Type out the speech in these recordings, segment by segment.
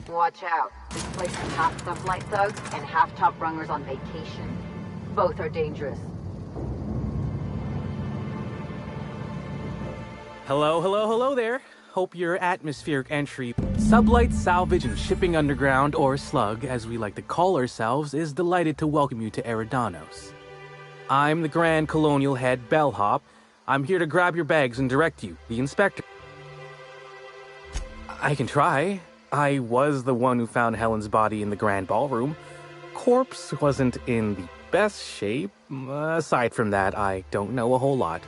Watch out. This place is half sublight thugs and half top rungers on vacation. Both are dangerous. Hello, hello, hello there. Hope your atmospheric entry, Sublight Salvage and Shipping Underground, or Slug, as we like to call ourselves, is delighted to welcome you to Eridanos. I'm the Grand Colonial Head, Bellhop. I'm here to grab your bags and direct you, the Inspector. I can try. I was the one who found Helen's body in the Grand Ballroom. Corpse wasn't in the best shape. Aside from that, I don't know a whole lot.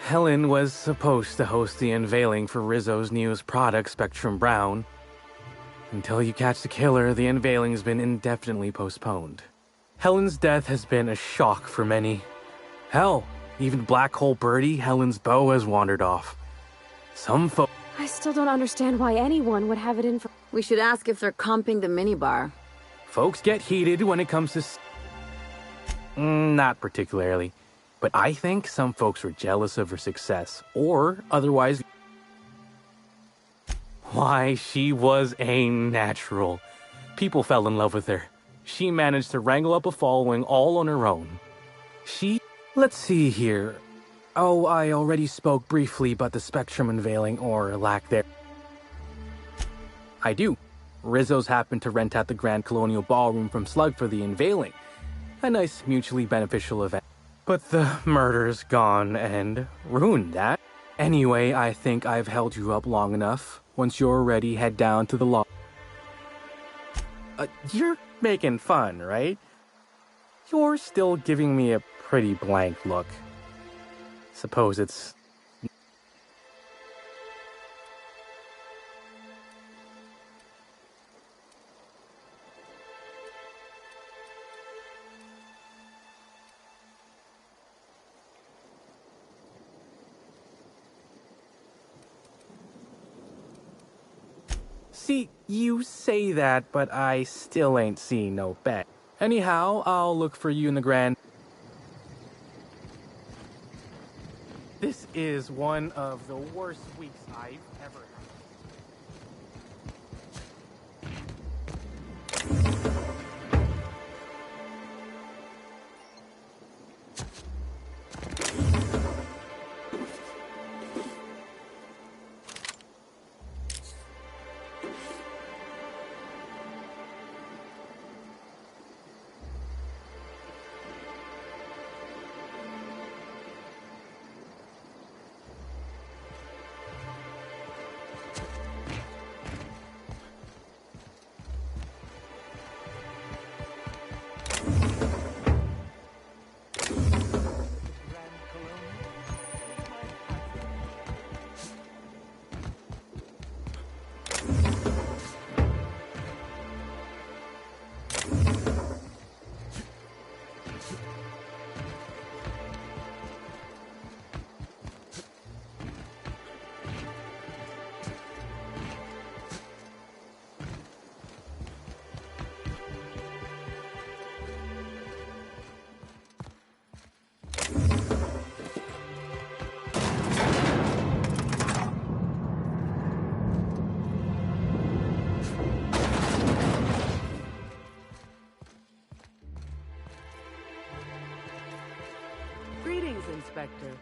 Helen was supposed to host the unveiling for Rizzo's newest product, Spectrum Brown. Until you catch the killer, the unveiling's been indefinitely postponed. Helen's death has been a shock for many. Hell, even Black Hole Birdie, Helen's beau, has wandered off. Some folks... I still don't understand why anyone would have it in for... We should ask if they're comping the minibar. Folks get heated when it comes to... Not particularly. But I think some folks were jealous of her success, or otherwise... Why, she was a natural. People fell in love with her. She managed to wrangle up a following all on her own. Let's see here. Oh, I already spoke briefly about the Spectrum unveiling, or lack there. I do. Rizzo's happened to rent out the Grand Colonial Ballroom from Slug for the unveiling. A nice, mutually beneficial event. But the murder's gone and ruined that. Anyway, I think I've held you up long enough. Once you're ready, head down to the law. You're making fun, right? You're still giving me a pretty blank look. Suppose it's... See, you say that, but I still ain't seen no bet. Anyhow, I'll look for you in the Grand... This is one of the worst weeks I've ever had. Inspector.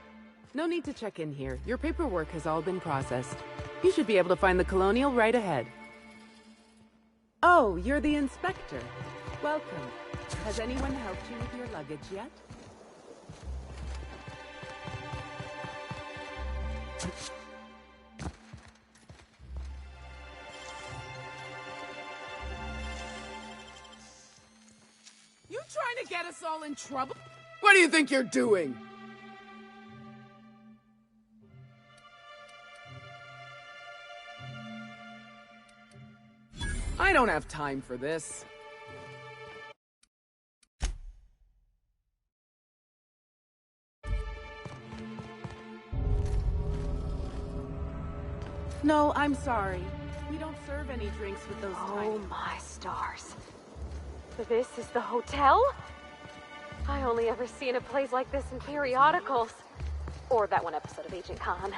No need to check in here. Your paperwork has all been processed. You should be able to find the Colonial right ahead. Oh, you're the Inspector. Welcome. Has anyone helped you with your luggage yet? You trying to get us all in trouble? What do you think you're doing? I don't have time for this. No, I'm sorry. We don't serve any drinks with those tiny... Oh my stars. This is the hotel? I only ever seen a place like this in periodicals. Or that one episode of Agent Khan.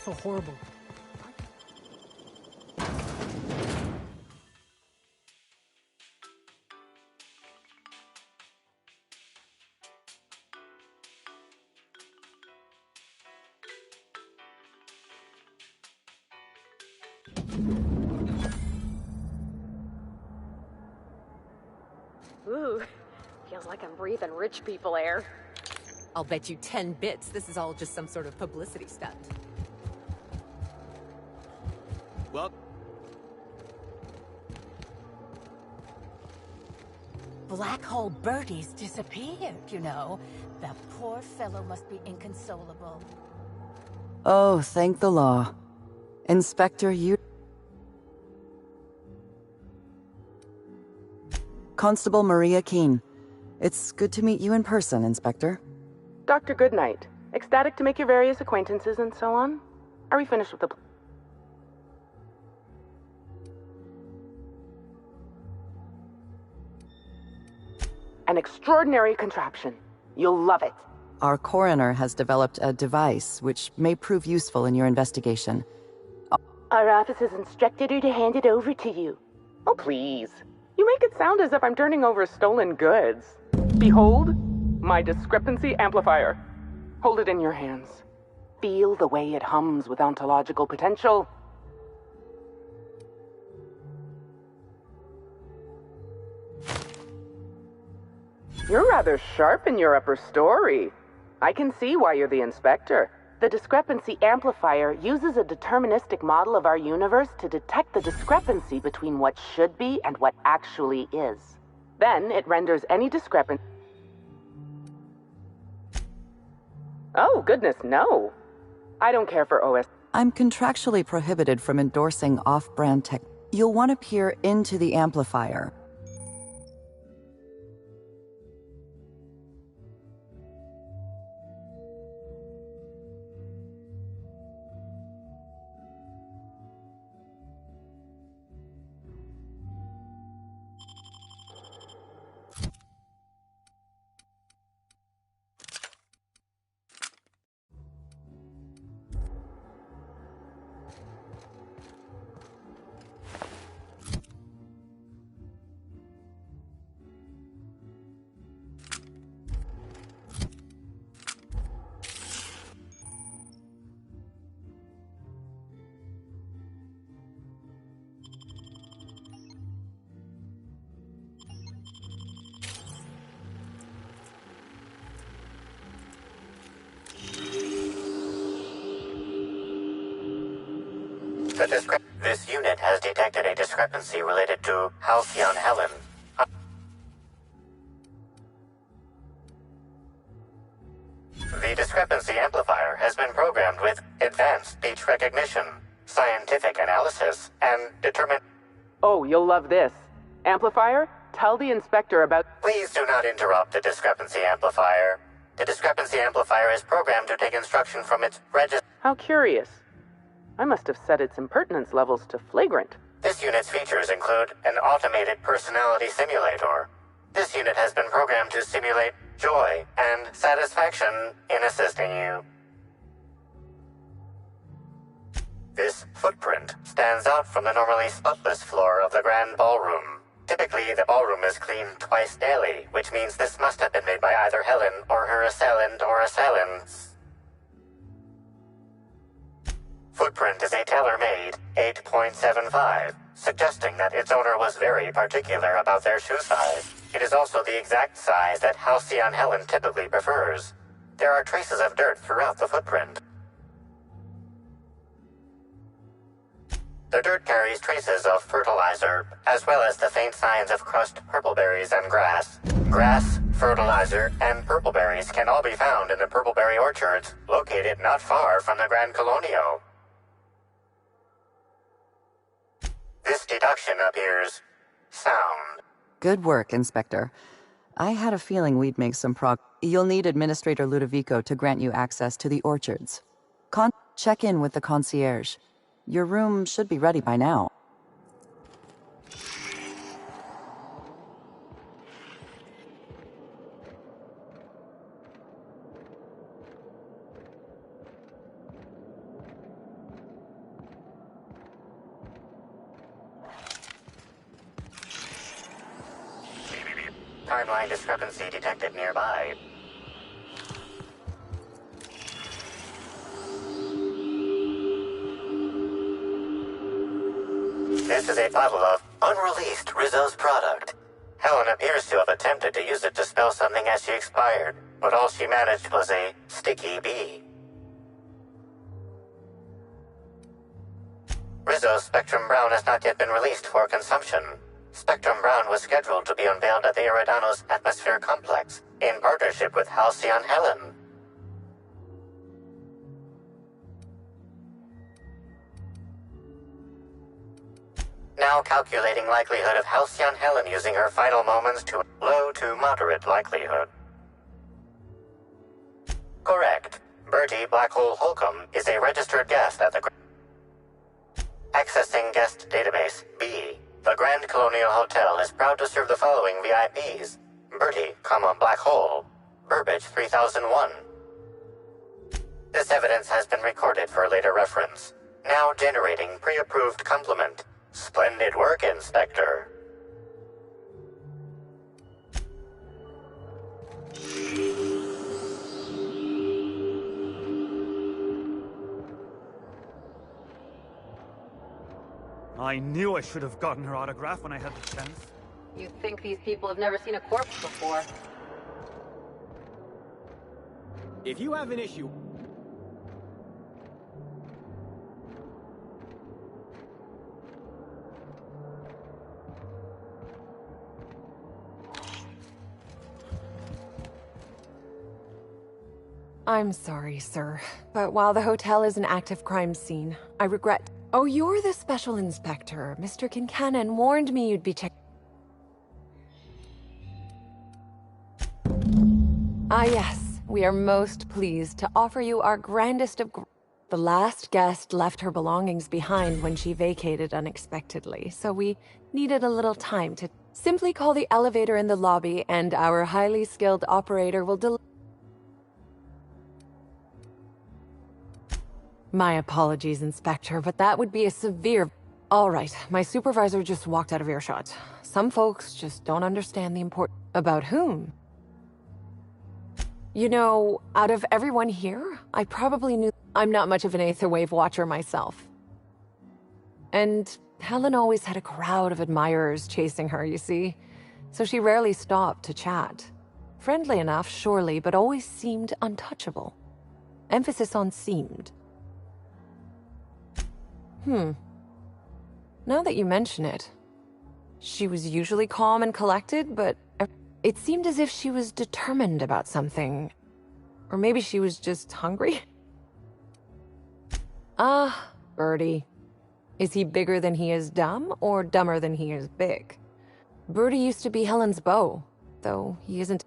so horrible. Ooh, feels like I'm breathing rich people air. I'll bet you 10 bits this is all just some sort of publicity stunt. Well, Black Hole Birdie's disappeared, you know. That poor fellow must be inconsolable. Oh, thank the law. Inspector, you... Constable Maria Keene. It's good to meet you in person, Inspector. Dr. Goodnight. Ecstatic to make your various acquaintances and so on. Are we finished with the... An extraordinary contraption. You'll love it. Our coroner has developed a device which may prove useful in your investigation. Our office has instructed her to hand it over to you. Oh, please. You make it sound as if I'm turning over stolen goods. Behold, my discrepancy amplifier. Hold it in your hands. Feel the way it hums with ontological potential. You're rather sharp in your upper story. I can see why you're the inspector. The discrepancy amplifier uses a deterministic model of our universe to detect the discrepancy between what should be and what actually is. Then it renders any discrepancy... Oh, goodness, no. I don't care for OS... I'm contractually prohibited from endorsing off-brand tech. You'll want to peer into the amplifier. This unit has detected a discrepancy related to Halcyon Helen. The discrepancy amplifier has been programmed with advanced speech recognition, scientific analysis, and determine... Oh, you'll love this. Amplifier, tell the inspector about... Please do not interrupt the discrepancy amplifier. The discrepancy amplifier is programmed to take instruction from its How curious. I must have set its impertinence levels to flagrant. This unit's features include an automated personality simulator. This unit has been programmed to simulate joy and satisfaction in assisting you. This footprint stands out from the normally spotless floor of the grand ballroom. Typically, the ballroom is cleaned twice daily, which means this must have been made by either Helen or her assailant or assailants. Footprint is a tailor-made 8.75, suggesting that its owner was very particular about their shoe size. It is also the exact size that Halcyon Helen typically prefers. There are traces of dirt throughout the footprint. The dirt carries traces of fertilizer, as well as the faint signs of crushed purpleberries and grass. Grass, fertilizer, and purpleberries can all be found in the purpleberry orchards, located not far from the Grand Colonio. This deduction appears sound. Good work, Inspector. I had a feeling we'd make some You'll need Administrator Ludovico to grant you access to the orchards. Check in with the concierge. Your room should be ready by now. timeline discrepancy detected nearby. This is a bottle of unreleased Rizzo's product. Helen appears to have attempted to use it to spell something as she expired, but all she managed was a sticky bee. Rizzo's Spectrum Brown has not yet been released for consumption. Spectrum Brown was scheduled to be unveiled at the Eridanos Atmosphere Complex in partnership with Halcyon Helen. Now calculating likelihood of Halcyon Helen using her final moments to low to moderate likelihood. Correct. Bertie Blackhole Holcomb is a registered guest at the Accessing Guest Database, B. The Grand Colonial Hotel is proud to serve the following VIPs. Bertie, Black Hole. Burbage 3001. This evidence has been recorded for later reference. Now generating pre-approved compliment. Splendid work, Inspector. I knew I should have gotten her autograph when I had the chance. You'd think these people have never seen a corpse before. If you have an issue... I'm sorry, sir, but while the hotel is an active crime scene, I regret... Oh, you're the special inspector. Mr. Kincannon warned me you'd be Ah, yes. We are most pleased to offer you our grandest of... The last guest left her belongings behind when she vacated unexpectedly, so we needed a little time to... Simply call the elevator in the lobby, and our highly skilled operator will My apologies, Inspector, but that would be a severe... All right, my supervisor just walked out of earshot. Some folks just don't understand the importance... About whom? You know, out of everyone here, I probably knew... I'm not much of an Aetherwave watcher myself. And Helen always had a crowd of admirers chasing her, you see. So she rarely stopped to chat. Friendly enough, surely, but always seemed untouchable. Emphasis on seemed. Now that you mention it, she was usually calm and collected, but it seemed as if she was determined about something. Or maybe she was just hungry? Ah, Bertie. Is he bigger than he is dumb, or dumber than he is big? Bertie used to be Helen's beau, though he isn't...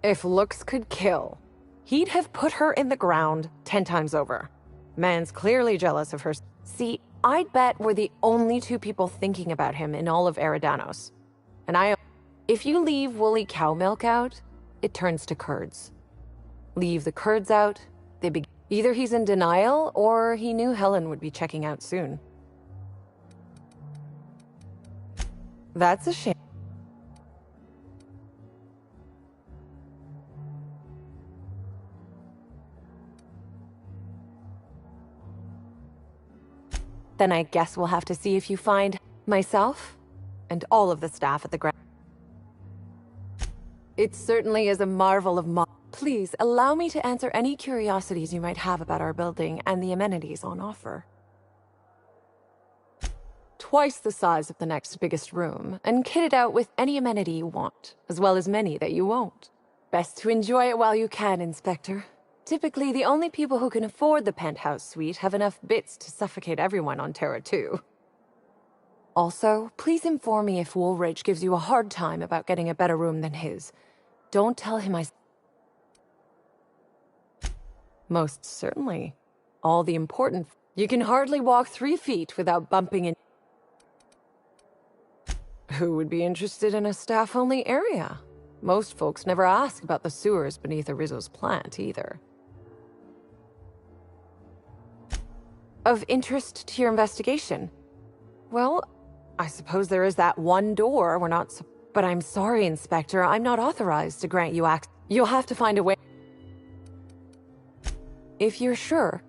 If looks could kill, he'd have put her in the ground 10 times over. Man's clearly jealous of her. See, I'd bet we're the only two people thinking about him in all of Eridanos. And if you leave woolly cow milk out, it turns to curds. Leave the curds out, they begin. Either he's in denial, or he knew Helen would be checking out soon. That's a shame. Then I guess we'll have to see if you find myself and all of the staff at the ground. It certainly is a marvel of Please allow me to answer any curiosities you might have about our building and the amenities on offer. Twice the size of the next biggest room, and kitted out with any amenity you want, as well as many that you won't. Best to enjoy it while you can, Inspector. Typically, the only people who can afford the penthouse suite have enough bits to suffocate everyone on Terra 2. Also, please inform me if Woolridge gives you a hard time about getting a better room than his. Don't tell him I... Most certainly. All the important... You can hardly walk 3 feet without bumping in... Who would be interested in a staff-only area? Most folks never ask about the sewers beneath Rizzo's plant, either. Of interest to your investigation? Well, I suppose there is that one door we're not... But I'm sorry, Inspector. I'm not authorized to grant you access. You'll have to find a way... If you're sure.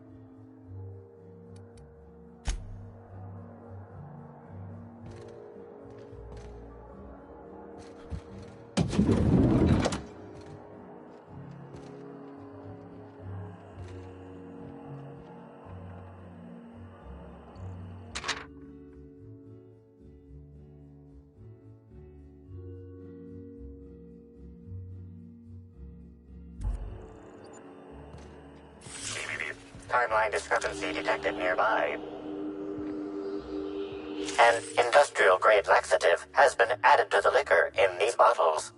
Timeline discrepancy detected nearby. An industrial-grade laxative has been added to the liquor in these bottles.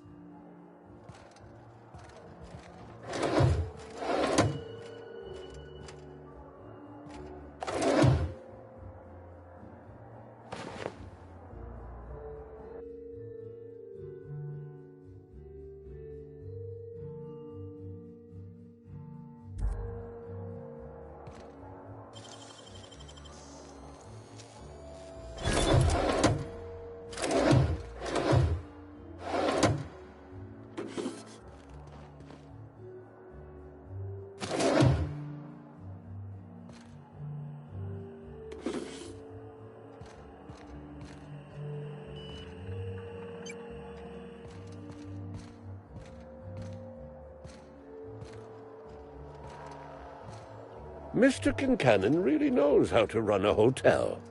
Mr. Kincannon really knows how to run a hotel.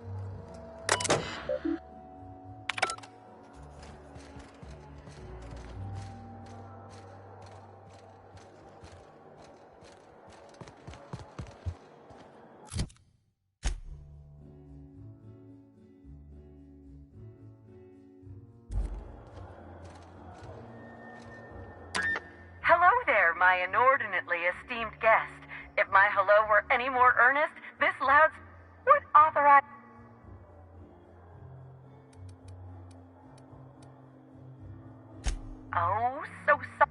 Hello there, my inordinately esteemed guest. If my hello were any more earnest, this loud would authorize... Oh, so sorry.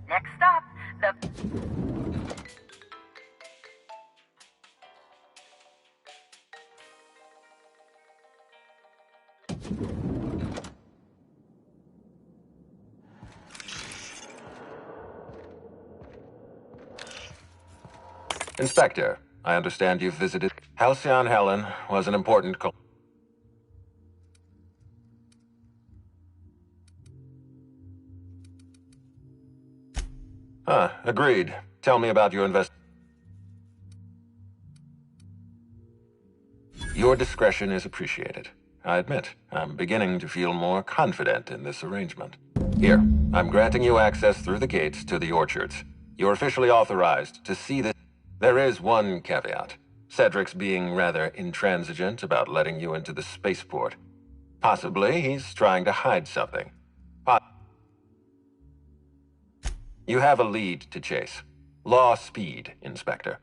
Next up, the... Inspector, I understand you've visited. Halcyon Helen was an important agreed. Tell me about your Your discretion is appreciated. I admit, I'm beginning to feel more confident in this arrangement. Here, I'm granting you access through the gates to the orchards. You're officially authorized to see this. There is one caveat. Cedric's being rather intransigent about letting you into the spaceport. Possibly he's trying to hide something. You have a lead to chase. Law speed, Inspector.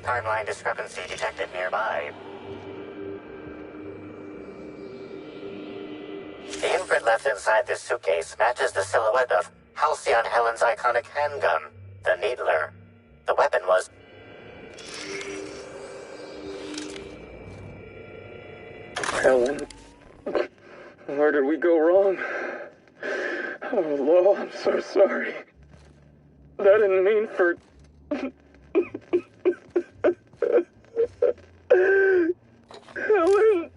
Timeline discrepancy detected nearby. The imprint left inside this suitcase matches the silhouette of Halcyon Helen's iconic handgun, the Needler. The weapon was... Helen, where did we go wrong? Oh, Lo, I'm so sorry. I didn't mean for... Helen,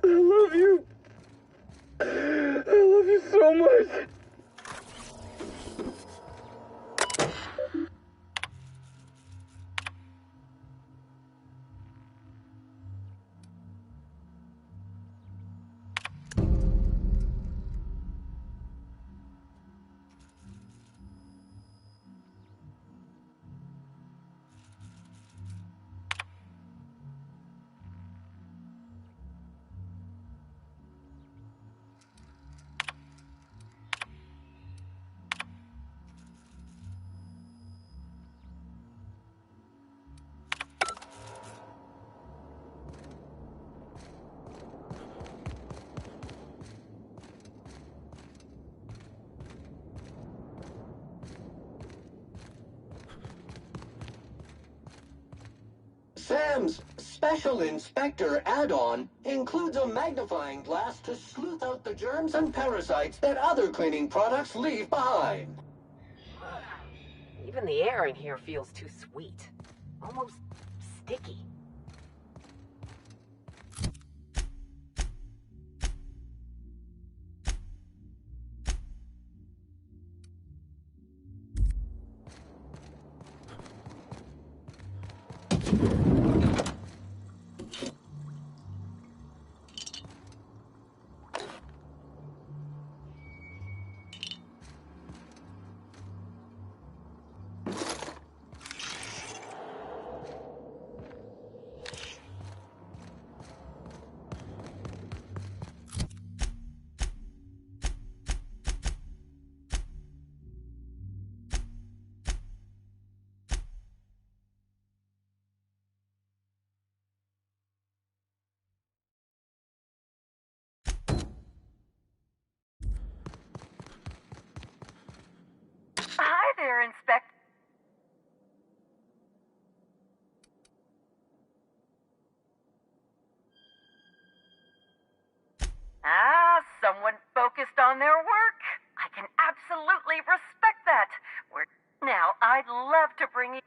I love you. I love you so much. Special Inspector add-on includes a magnifying glass to sleuth out the germs and parasites that other cleaning products leave behind. Even the air in here feels too sweet. Almost sticky. Hi there, Inspector. Someone focused on their work. I can absolutely respect that. Now, I'd love to bring you...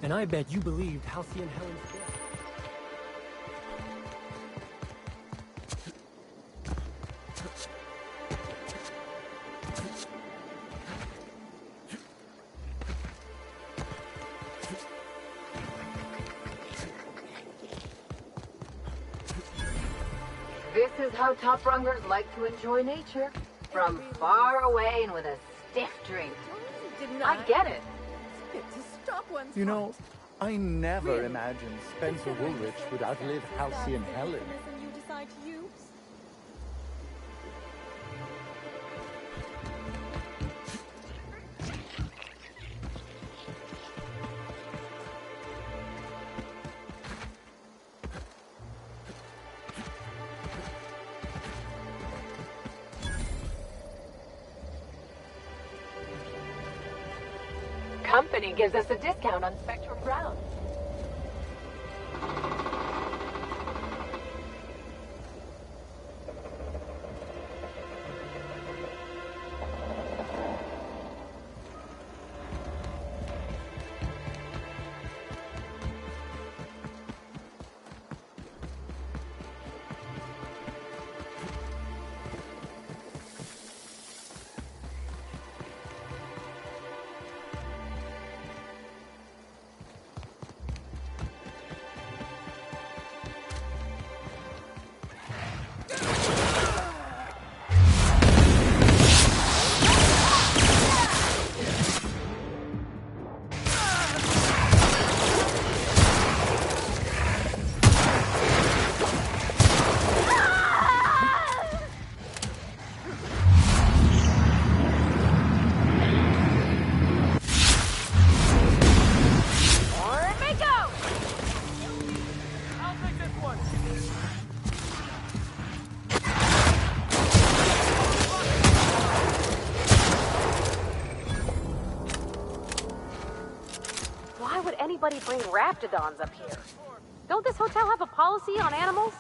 And I bet you believed Halcyon Helen's death. This is how top rungers like to enjoy nature. From far away and with a stiff drink. I get it. You know, I never imagined Spencer Woolrich would outlive Halcyon Helen. Company gives us a discount on Spectrum Brown. Anybody bring raptidons up here? Don't this hotel have a policy on animals?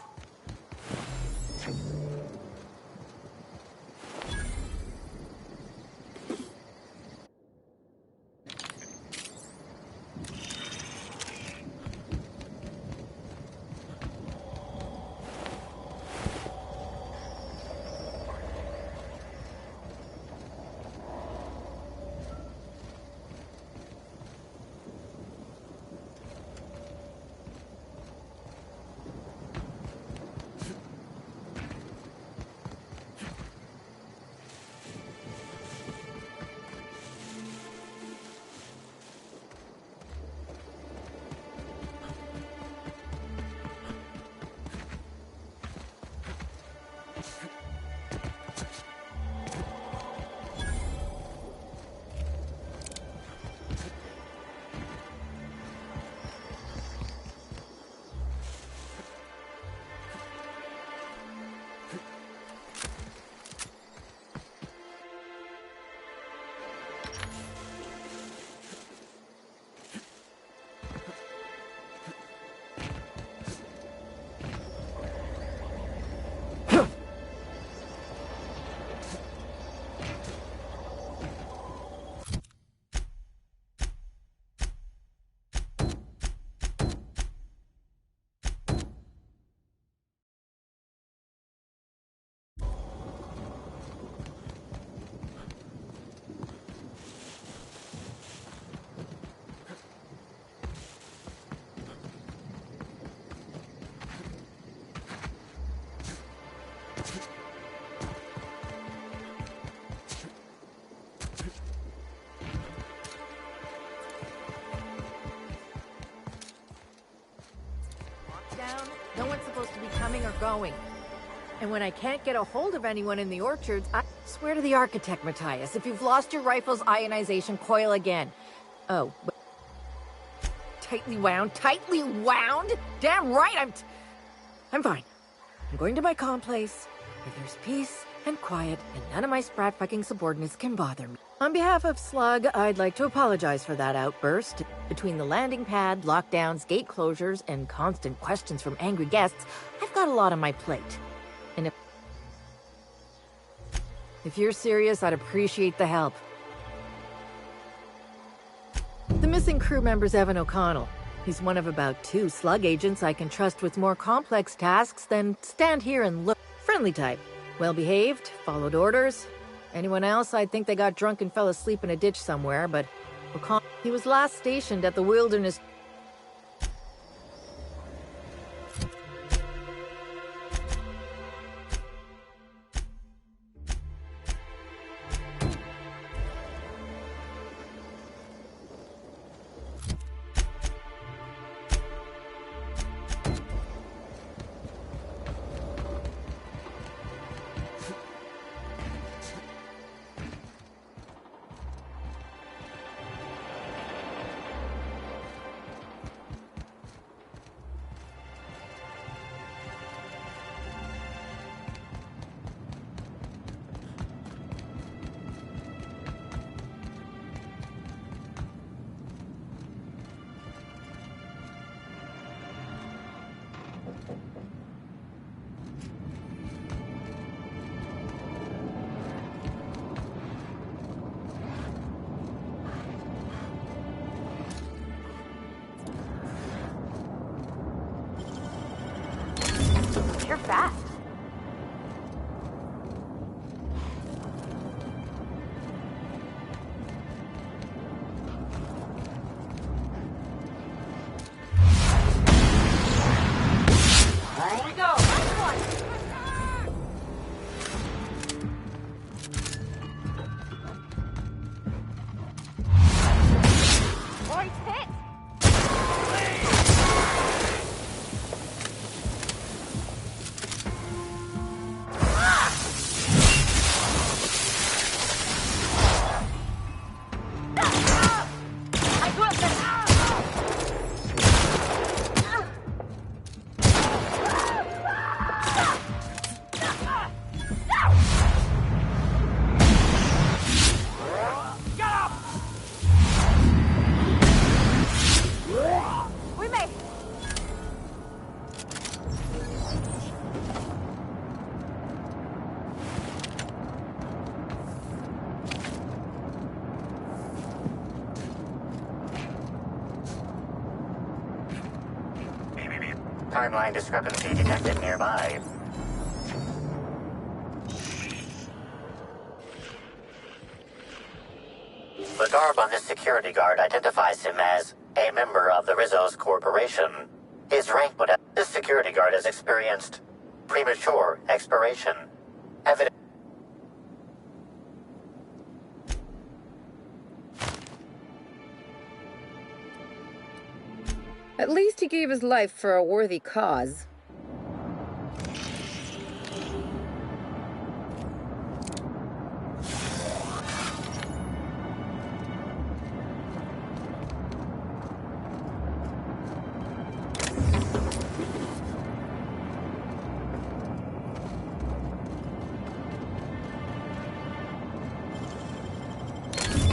down. No one's supposed to be coming or going. And when I can't get a hold of anyone in the orchards, I swear to the architect, Matthias, if you've lost your rifle's ionization coil again. Oh, but tightly wound? Tightly wound? Damn right, I'm fine. I'm going to my calm place, where there's peace and quiet, and none of my sprat fucking subordinates can bother me. On behalf of Slug, I'd like to apologize for that outburst. Between the landing pad, lockdowns, gate closures, and constant questions from angry guests, I've got a lot on my plate. And if you're serious, I'd appreciate the help. The missing crew member's Evan O'Connell. He's one of about 2 Slug agents I can trust with more complex tasks than stand here and look. Friendly type. Well-behaved, followed orders. Anyone else, I'd think they got drunk and fell asleep in a ditch somewhere, but O'Connell, he was last stationed at the Wilderness. You're fast. Here we go. Boys hit. Timeline discrepancy detected nearby. The garb on this security guard identifies him as a member of the Rizzo's Corporation. His rank would have... This security guard has experienced premature expiration. Evidence... At least he gave his life for a worthy cause.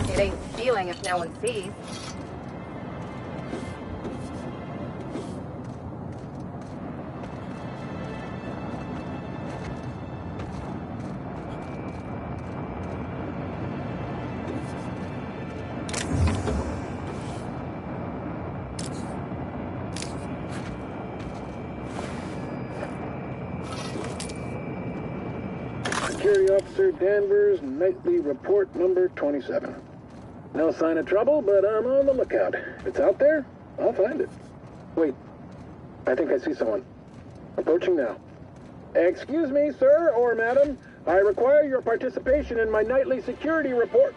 It ain't stealing if no one sees. Security Officer Danvers, nightly report number 27. No sign of trouble, but I'm on the lookout. If it's out there, I'll find it. Wait, I think I see someone. Approaching now. Excuse me, sir or madam. I require your participation in my nightly security report.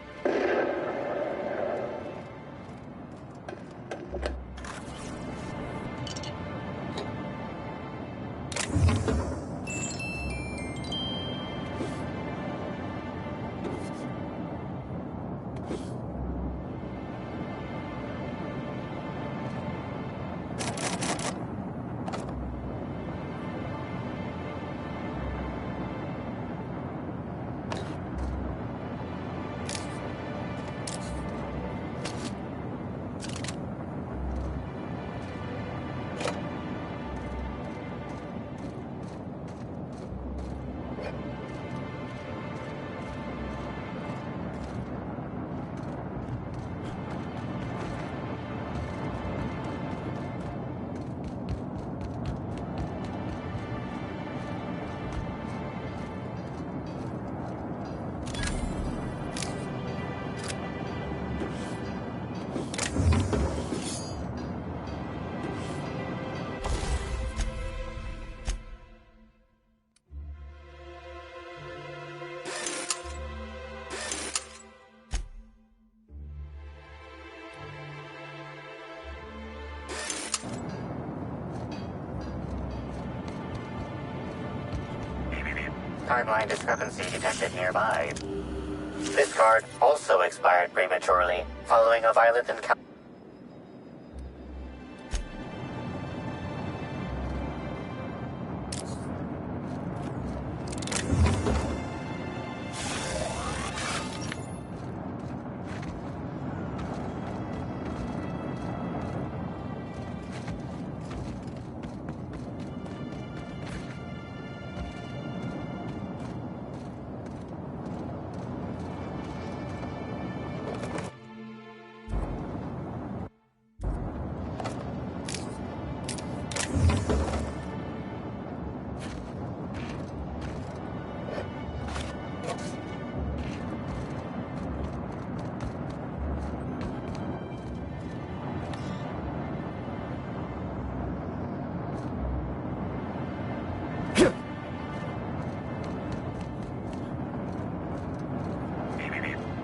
Timeline discrepancy detected nearby. This card also expired prematurely, following a violent encounter.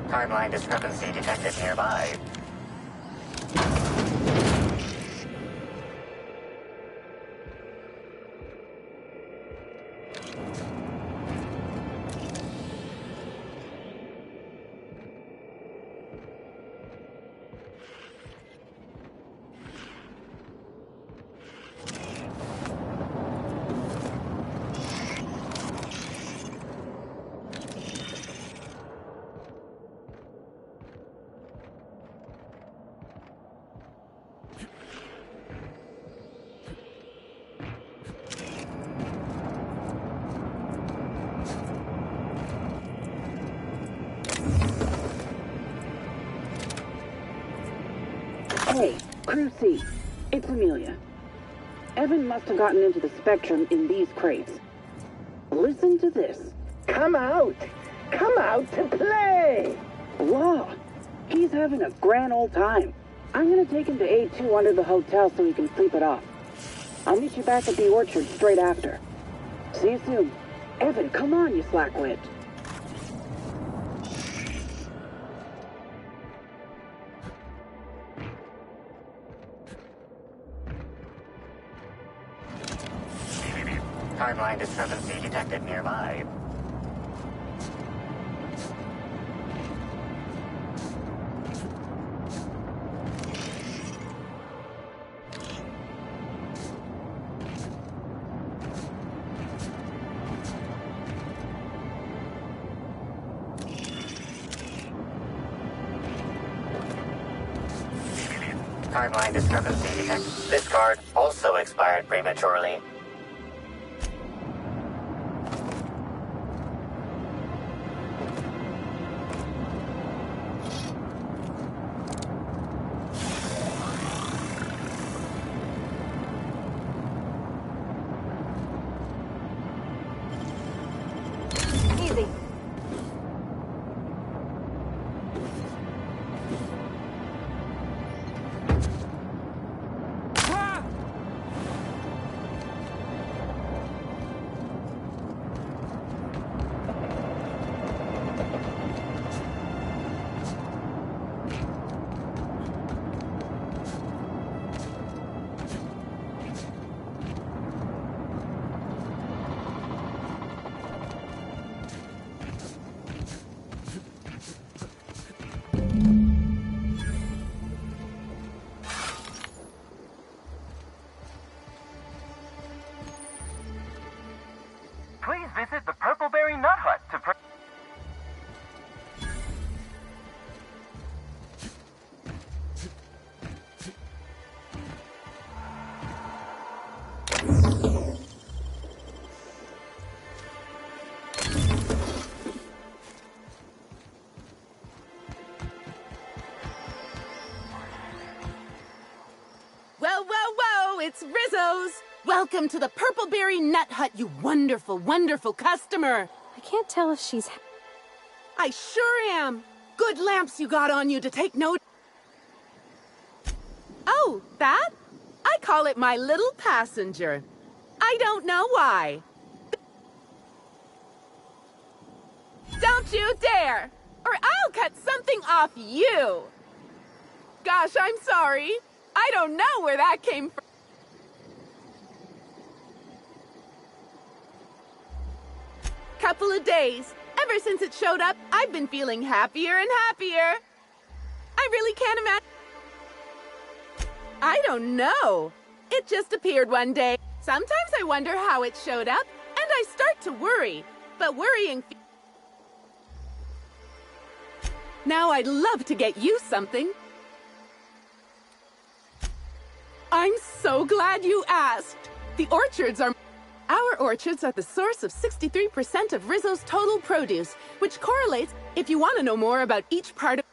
Timeline discrepancy detected nearby. Hey, Crew C, it's Amelia. Evan must have gotten into the Spectrum in these crates. Listen to this. Come out! Come out to play! Wow, he's having a grand old time. I'm gonna take him to A2 under the hotel so he can sleep it off. I'll meet you back at the orchard straight after. See you soon. Evan, come on, you slackwit. Timeline discrepancy detected nearby. Timeline discrepancy detected. This card also expired prematurely. Please visit the Purpleberry Nut Hut to Whoa, whoa, whoa! It's Rizzo's! Welcome to the Purpleberry Nut Hut, you wonderful, wonderful customer! I can't tell if she's... I sure am! Good lamps you got on you to take note... Oh, that? I call it my little passenger. I don't know why. Don't you dare! Or I'll cut something off you! Gosh, I'm sorry. I don't know where that came from. couple of days. Ever since it showed up, I've been feeling happier and happier. I really can't imagine. I don't know. It just appeared one day. Sometimes I wonder how it showed up, and I start to worry. But worrying... Now I'd love to get you something. I'm so glad you asked. The orchards are... Our orchards are the source of 63% of Rizzo's total produce, which correlates if you want to know more about each part of...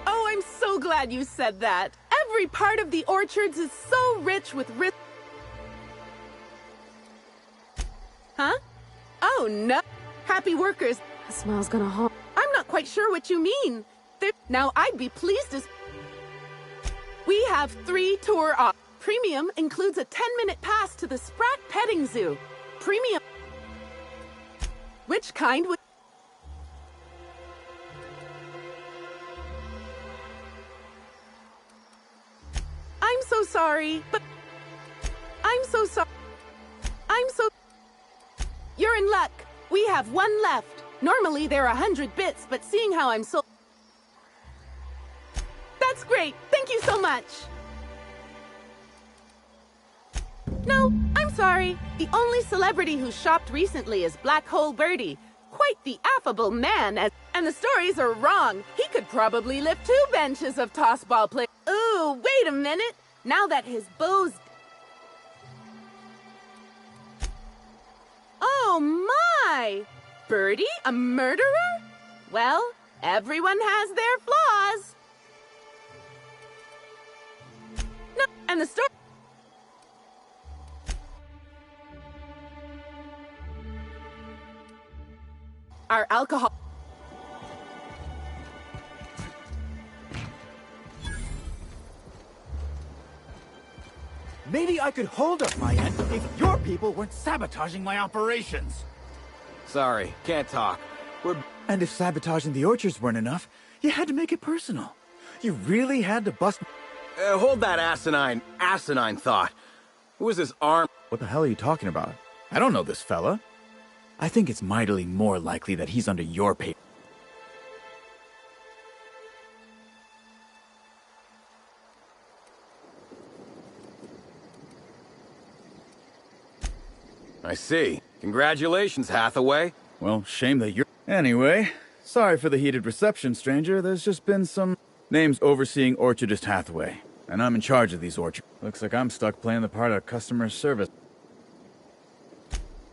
Oh, I'm so glad you said that. Every part of the orchards is so rich with Huh? Oh, no. Happy workers. The smell's gonna haunt. I'm not quite sure what you mean. Now, I'd be pleased as... We have 3 tour options. Premium includes a 10-minute pass to the Sprat Petting Zoo. Premium... Which kind would... I'm so sorry, but... I'm so sorry. You're in luck. We have 1 left. Normally, they're 100 bits, but seeing how I'm so... That's great! Thank you so much! No, I'm sorry. The only celebrity who shopped recently is Black Hole Birdie. Quite the affable man, and the stories are wrong. He could probably lift 2 benches of tossball play. Ooh, wait a minute! Now that his bow's... Oh my! Birdie, a murderer? Well, everyone has their flaws. No, and the story... Our alcohol... Maybe I could hold up my end if your people weren't sabotaging my operations. Sorry, can't talk. And if sabotaging the orchards weren't enough, you had to make it personal. You really had to bust... Hold that asinine thought. Who is this arm... What the hell are you talking about? I don't know this fella. I think it's mightily more likely that he's under your pay... I see. Congratulations, Hathaway. Well, shame that you're... Anyway, sorry for the heated reception, stranger. There's just been some... Name's Overseeing Orchardist Hathaway, and I'm in charge of these orchards. Looks like I'm stuck playing the part of customer service.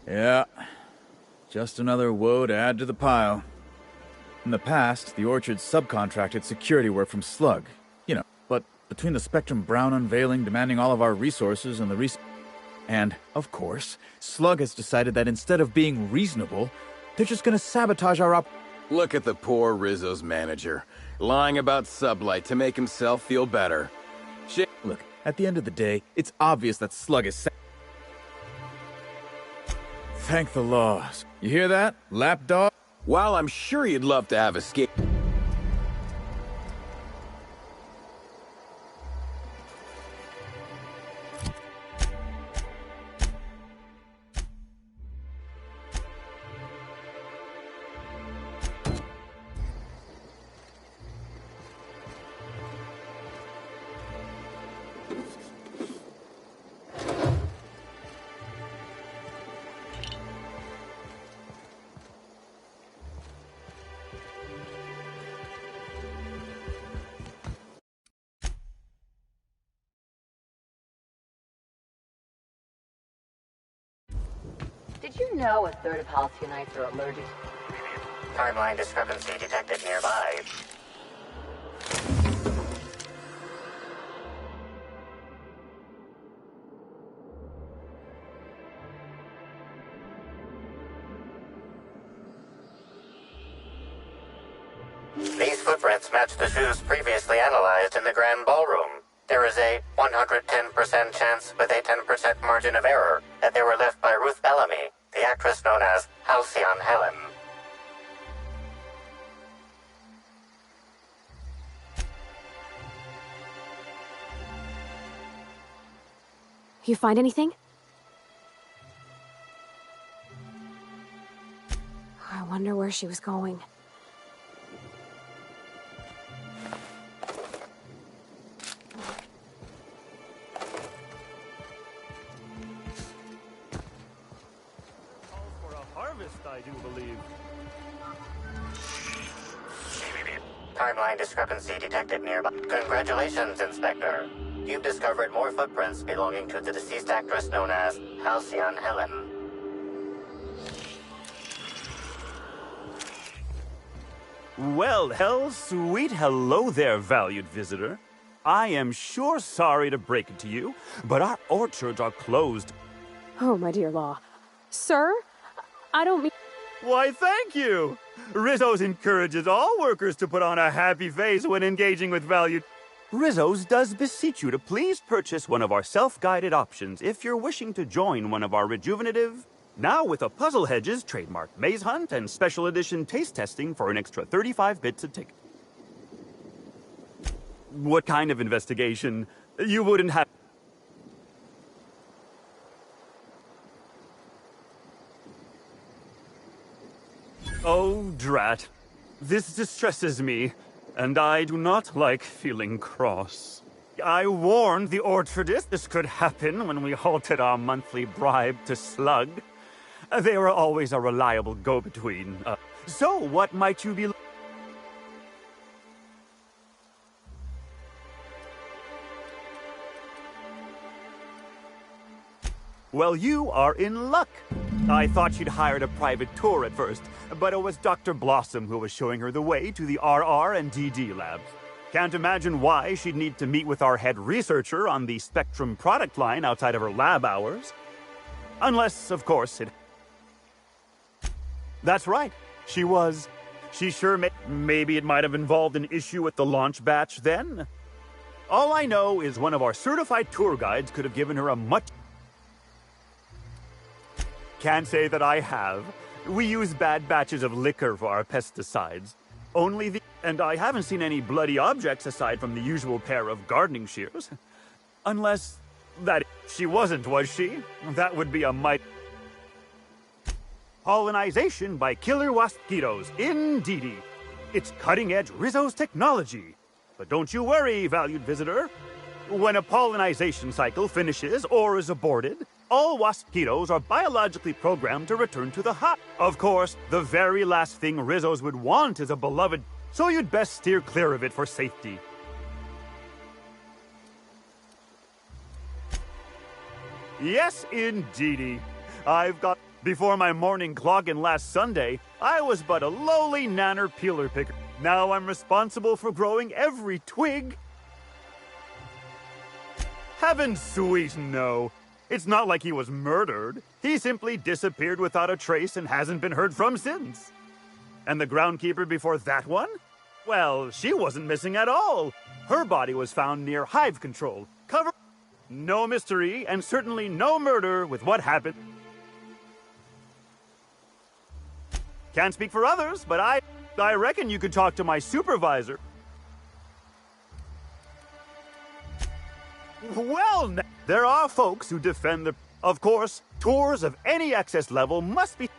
Yeah, just another woe to add to the pile. In the past, the orchards subcontracted security work from Slug. You know, but between the Spectrum Brown unveiling demanding all of our resources and the And, of course, Slug has decided that instead of being reasonable, they're just gonna sabotage our Look at the poor Rizzo's manager, lying about Sublight to make himself feel better. Shit. Look, at the end of the day, it's obvious that Slug is Thank the laws. You hear that, lapdog? While I'm sure you'd love to have escape... Did you know a third of halcyonites are allergic? Timeline discrepancy detected nearby. These footprints match the shoes previously analyzed in the Grand Ballroom. There is a 110% chance with a 10% margin of error that they were left by Ruth Bellamy, the actress known as Halcyon Helen. You find anything? I wonder where she was going. For a harvest, I do believe. Timeline discrepancy detected nearby. Congratulations, Inspector. You've discovered more footprints belonging to the deceased actress known as Halcyon Helen. Well, sweet hello there, valued visitor. I am sure sorry to break it to you, but our orchards are closed. Oh, my dear Law. Sir? I don't mean... Why, thank you! Rizzo's encourages all workers to put on a happy face when engaging with valued... Rizzo's does beseech you to please purchase one of our self-guided options if you're wishing to join one of our rejuvenative... Now with a Puzzle Hedges trademark maze hunt and special edition taste testing for an extra 35 bits a ticket. What kind of investigation? You wouldn't have... Oh, drat. This distresses me, and I do not like feeling cross. I warned the orchardist this could happen when we halted our monthly bribe to Slug. They were always a reliable go-between. So, what might you be... Well, you are in luck. I thought she'd hired a private tour at first, but it was Dr. Blossom who was showing her the way to the RR and DD labs. Can't imagine why she'd need to meet with our head researcher on the Spectrum product line outside of her lab hours. Unless, of course, it... That's right. She was. She sure maybe it might have involved an issue with the launch batch then. All I know is one of our certified tour guides could have given her a much... Can't say that I have. We use bad batches of liquor for our pesticides. Only the... And I haven't seen any bloody objects aside from the usual pair of gardening shears. Unless... that she wasn't, was she? That would be a might... Pollinization by killer mosquitoes, indeedy. It's cutting-edge Rizzo's technology. But don't you worry, valued visitor. When a pollinization cycle finishes or is aborted, all mosquitoes are biologically programmed to return to the hive. Of course, the very last thing Rizzo's would want is a beloved, so you'd best steer clear of it for safety. Yes, indeedy. I've got... Before my morning clogging last Sunday, I was but a lowly nanner peeler picker. Now I'm responsible for growing every twig. Heaven sweet, no. It's not like he was murdered. He simply disappeared without a trace and hasn't been heard from since. And the groundkeeper before that one? Well, she wasn't missing at all. Her body was found near hive control. Cover... No mystery, and certainly no murder with what happened. Can't speak for others, but I reckon you could talk to my supervisor. Well, there are folks who defend the... Of course, tours of any access level must be...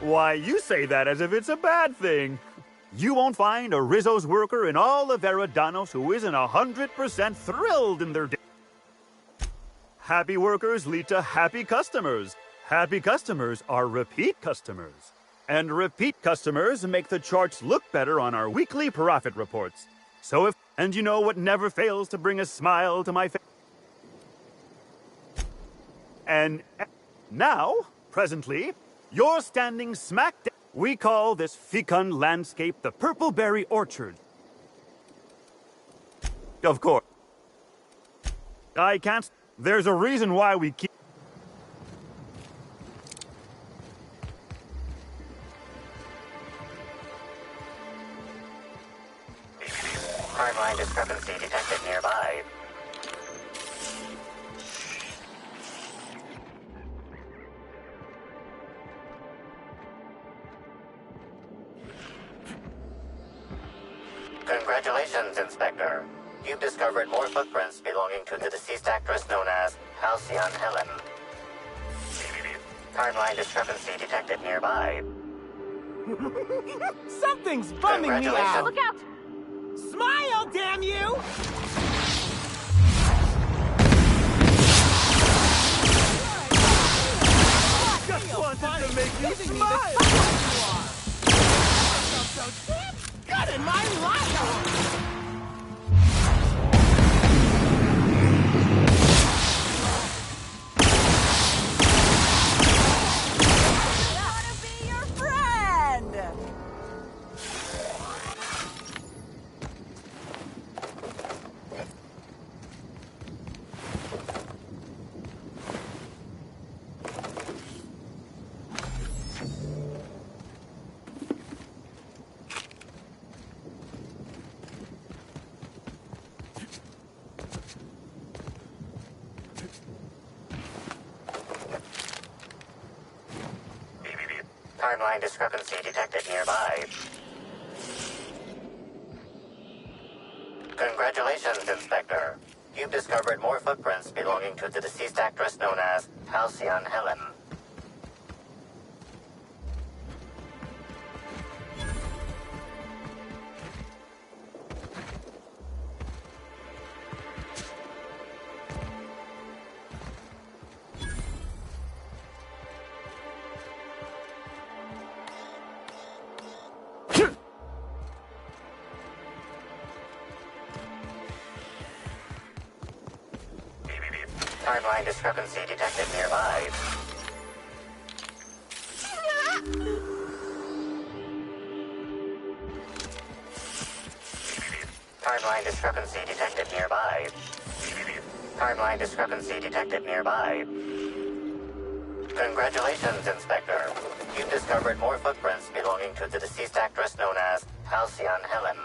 Why, you say that as if it's a bad thing. You won't find a Rizzo's worker in all of Eridanos who isn't 100% thrilled in their day. Happy workers lead to happy customers. Happy customers are repeat customers. And repeat customers make the charts look better on our weekly profit reports. So if... And you know what never fails to bring a smile to my face? And now, presently, you're standing smack down. We call this fecund landscape the Purpleberry Orchard. Of course. I can't... There's a reason why we keep... Timeline discrepancy detected nearby. Congratulations. Congratulations, Inspector. You've discovered more footprints belonging to the deceased actress known as Halcyon Helen. Timeline discrepancy detected nearby. Something's bumming me out! Look out! Smile, damn you! Just wanted to make you smile! So damn good in my life! Timeline discrepancy detected nearby. Congratulations, Inspector. You've discovered more footprints belonging to the deceased actress known as Halcyon Helen. Timeline discrepancy detected nearby. Timeline discrepancy detected nearby. Timeline discrepancy detected nearby. Congratulations, Inspector. You've discovered more footprints belonging to the deceased actress known as Halcyon Helen.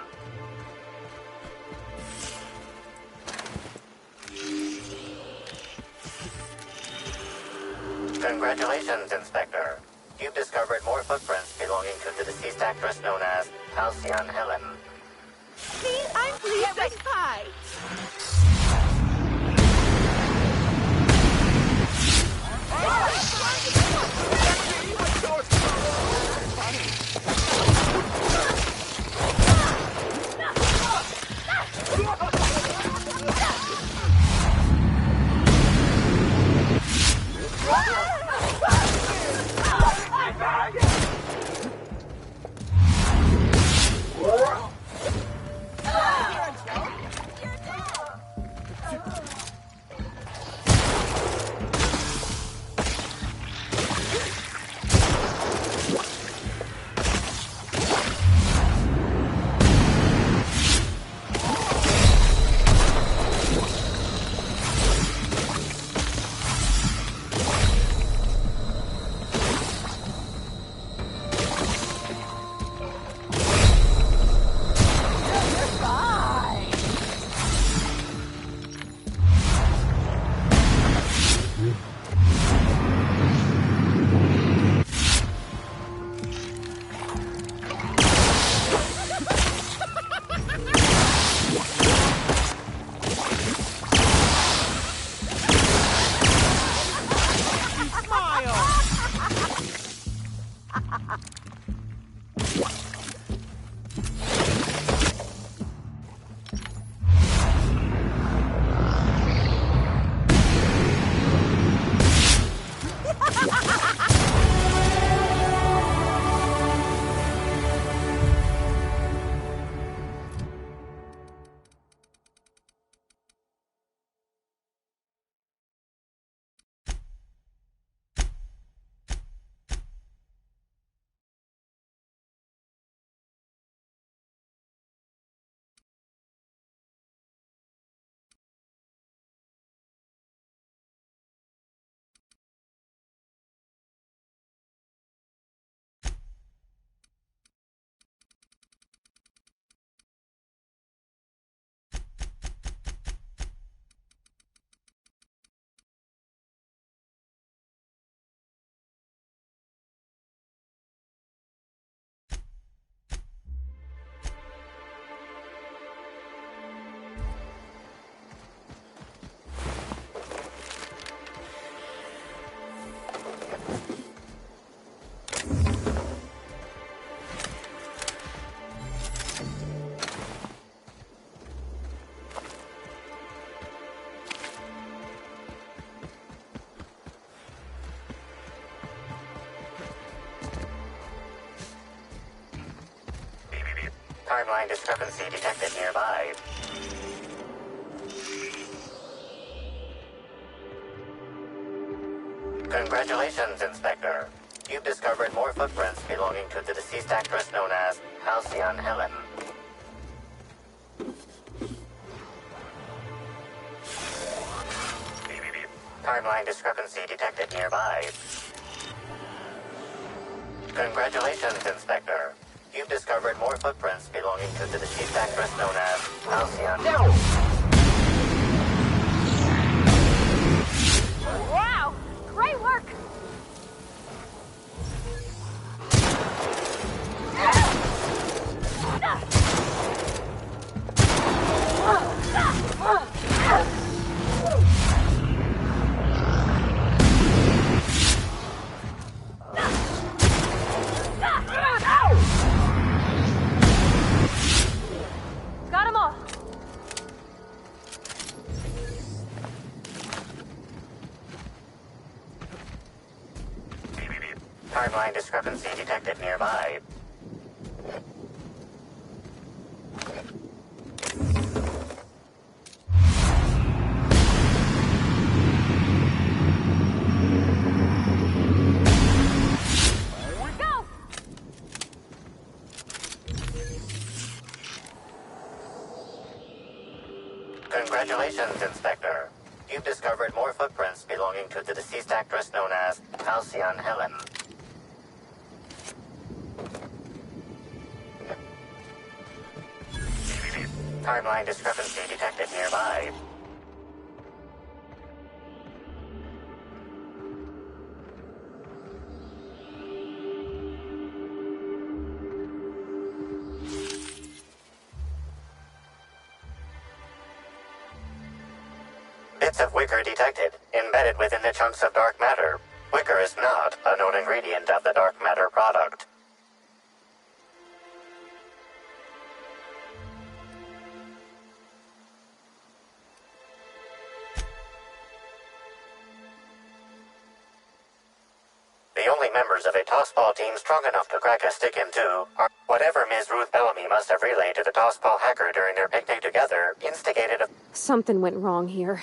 Congratulations, Inspector. You've discovered more footprints belonging to the deceased actress known as Halcyon Helen. See, I'm pleased as pie. Timeline discrepancy detected nearby. Congratulations, Inspector. You've discovered more footprints belonging to the deceased actress known as Halcyon Helen. Timeline discrepancy detected nearby. Congratulations, Inspector. You've discovered more footprints belonging to the deceased actress known as Halcyon. Wow! Great work! Got 'em all! Timeline discrepancy detected nearby. Go! Congratulations, Inspector. You've discovered more footprints belonging to the deceased actress known as Halcyon Helen. Timeline discrepancy detected nearby. Bits of wicker detected, embedded within the chunks of dark matter. Wicker is not a known ingredient of the dark matter product. The only members of a tossball team strong enough to crack a stick in two are whatever Ms. Ruth Bellamy must have relayed to the tossball hacker during their picnic together instigated a... Something went wrong here.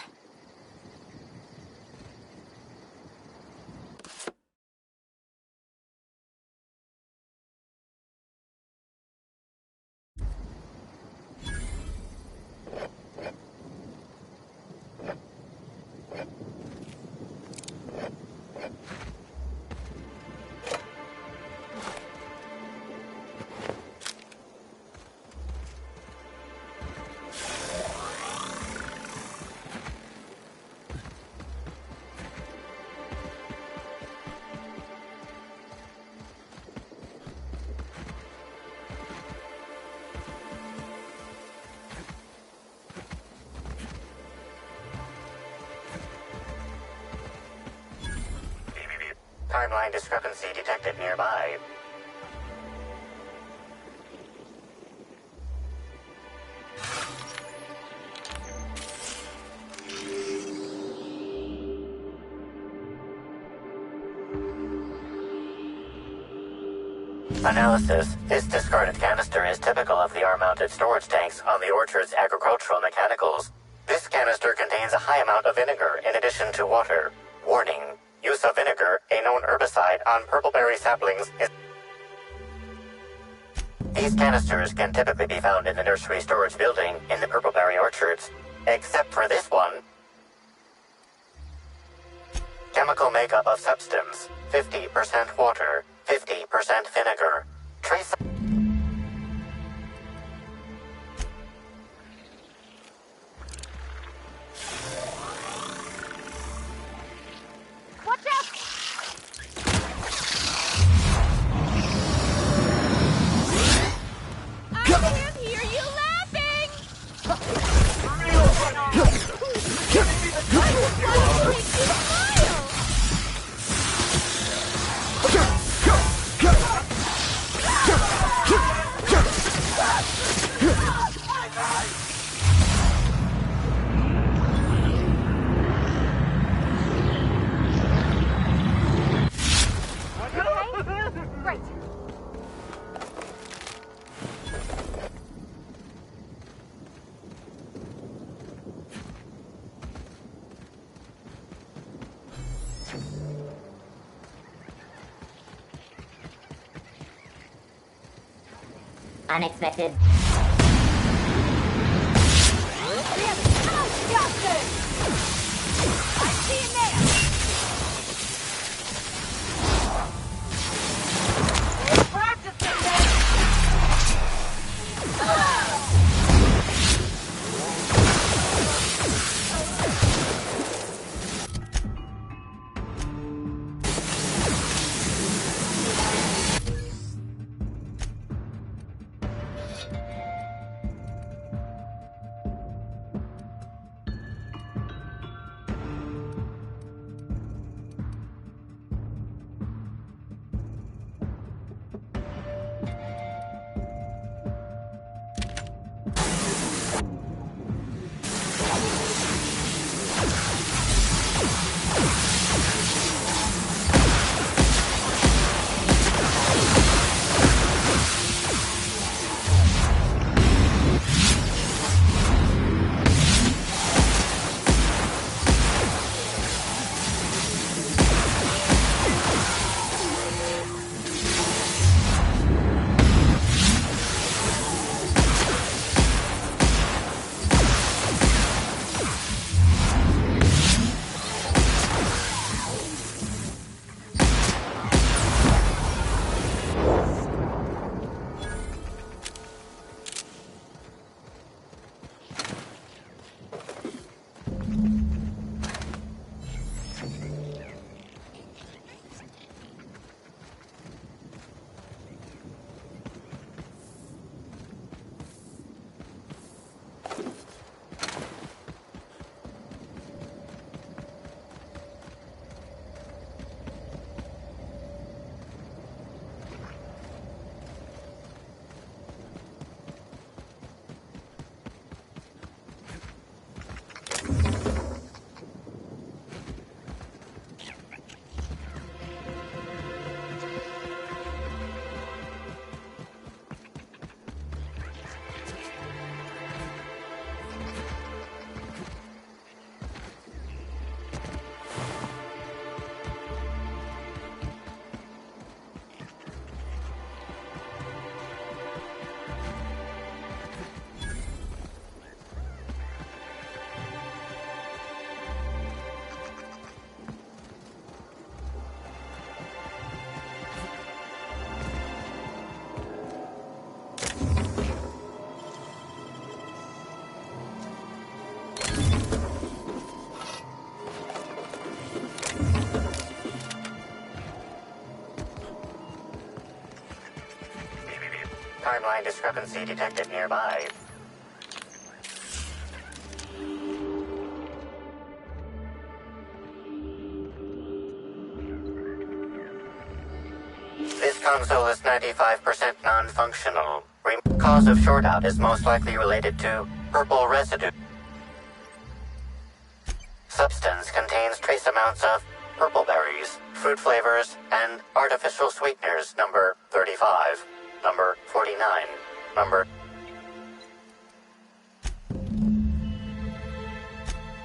Timeline discrepancy detected nearby. Analysis. This discarded canister is typical of the R-mounted storage tanks on the Orchard's agricultural mechanicals. This canister contains a high amount of vinegar in addition to water. Warning. Use of vinegar, a known herbicide, on purpleberry saplings is... These canisters can typically be found in the nursery storage building in the purpleberry orchards, except for this one. Chemical makeup of substance, 50% water, 50% vinegar. Trace... Watch out! I can't hear you laughing! I just want to make you smile! unexpected. Timeline discrepancy detected nearby. This console is 95% non-functional. Cause of shortout is most likely related to purple residue. Substance contains trace amounts of purple berries, fruit flavors, and artificial sweeteners number 35, number 49, number...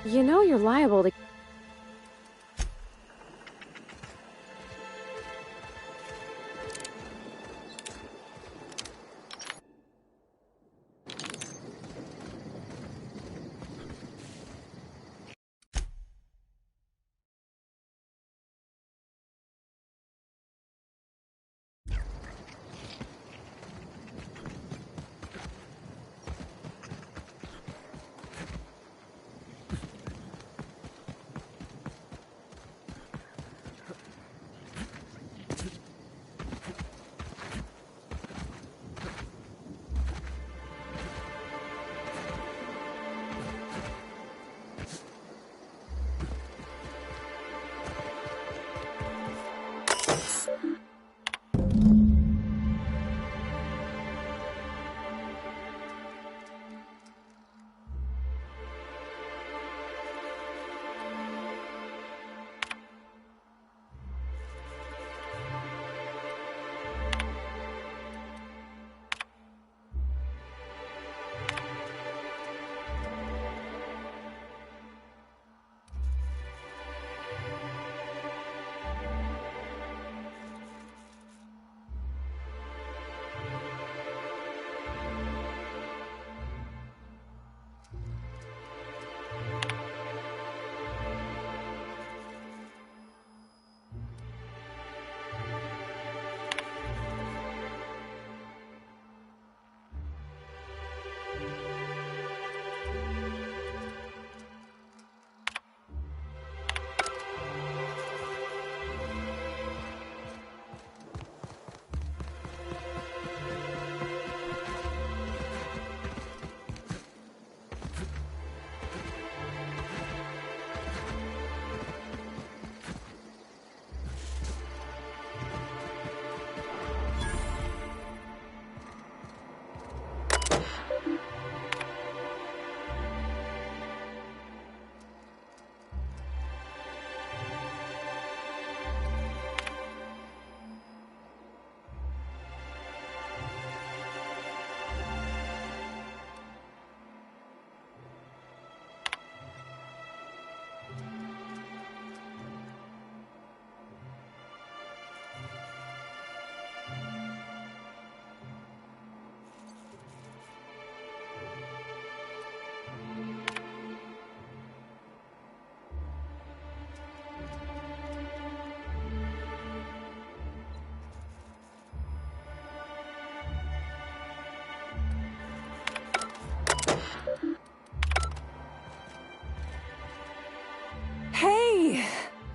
You know you're liable to...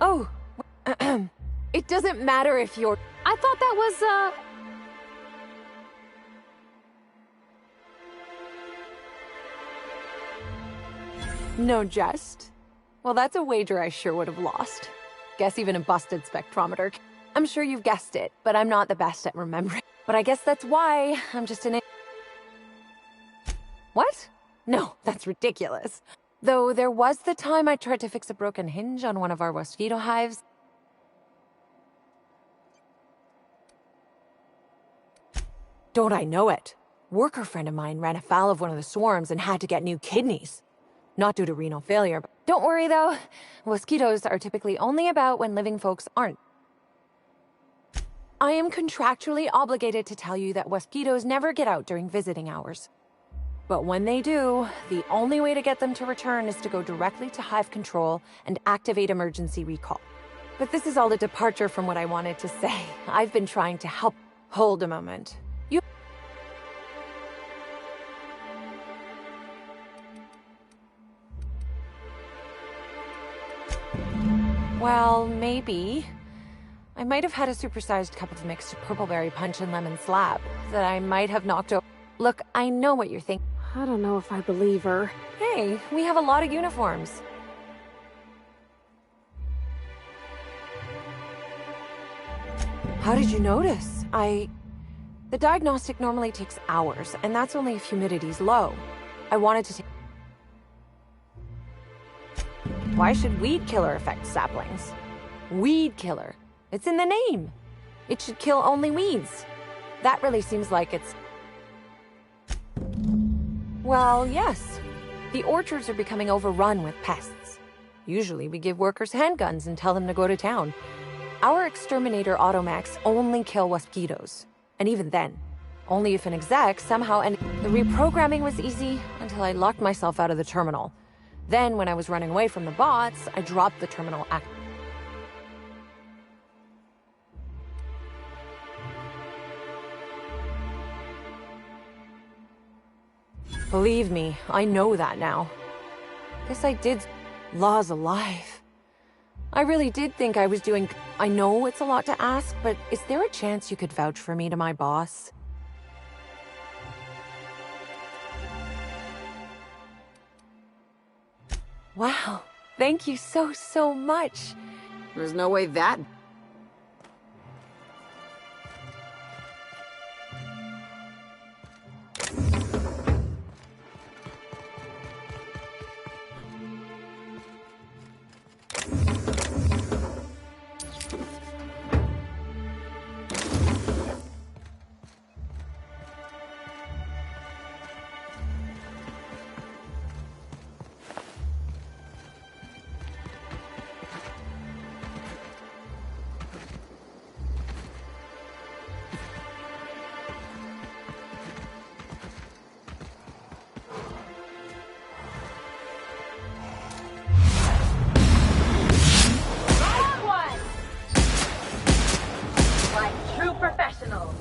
Oh, it doesn't matter if you're... I thought that was, No jest? Well, that's a wager I sure would have lost. Guess even a busted spectrometer. I'm sure you've guessed it, but I'm not the best at remembering. But I guess that's why I'm just an... What? No, that's ridiculous. Though there was the time I tried to fix a broken hinge on one of our mosquito hives. Don't I know it? Worker friend of mine ran afoul of one of the swarms and had to get new kidneys. Not due to renal failure, but don't worry though. Mosquitoes are typically only about when living folks aren't. I am contractually obligated to tell you that mosquitoes never get out during visiting hours. But when they do, the only way to get them to return is to go directly to hive control and activate emergency recall. But this is all a departure from what I wanted to say. I've been trying to help. Hold a moment. Well, maybe. I might have had a supersized cup of mixed purpleberry punch and lemon slab that I might have knocked over. Look, I know what you're thinking. I don't know if I believe her. Hey, we have a lot of uniforms. How did you notice? The diagnostic normally takes hours, and that's only if humidity's low. I wanted to take... Why should weed killer affect saplings? Weed killer. It's in the name. It should kill only weeds. That really seems like it's... Well, yes. The orchards are becoming overrun with pests. Usually we give workers handguns and tell them to go to town. Our exterminator automechs only kill mosquitoes. And even then, only if an exec somehow... And the reprogramming was easy until I locked myself out of the terminal. Then, when I was running away from the bots, I dropped the terminal act. Believe me, I know that now. Guess I did. Law's alive. I really did think I was doing... I know it's a lot to ask, but is there a chance you could vouch for me to my boss? Wow, thank you so much. There's no way that... Professional.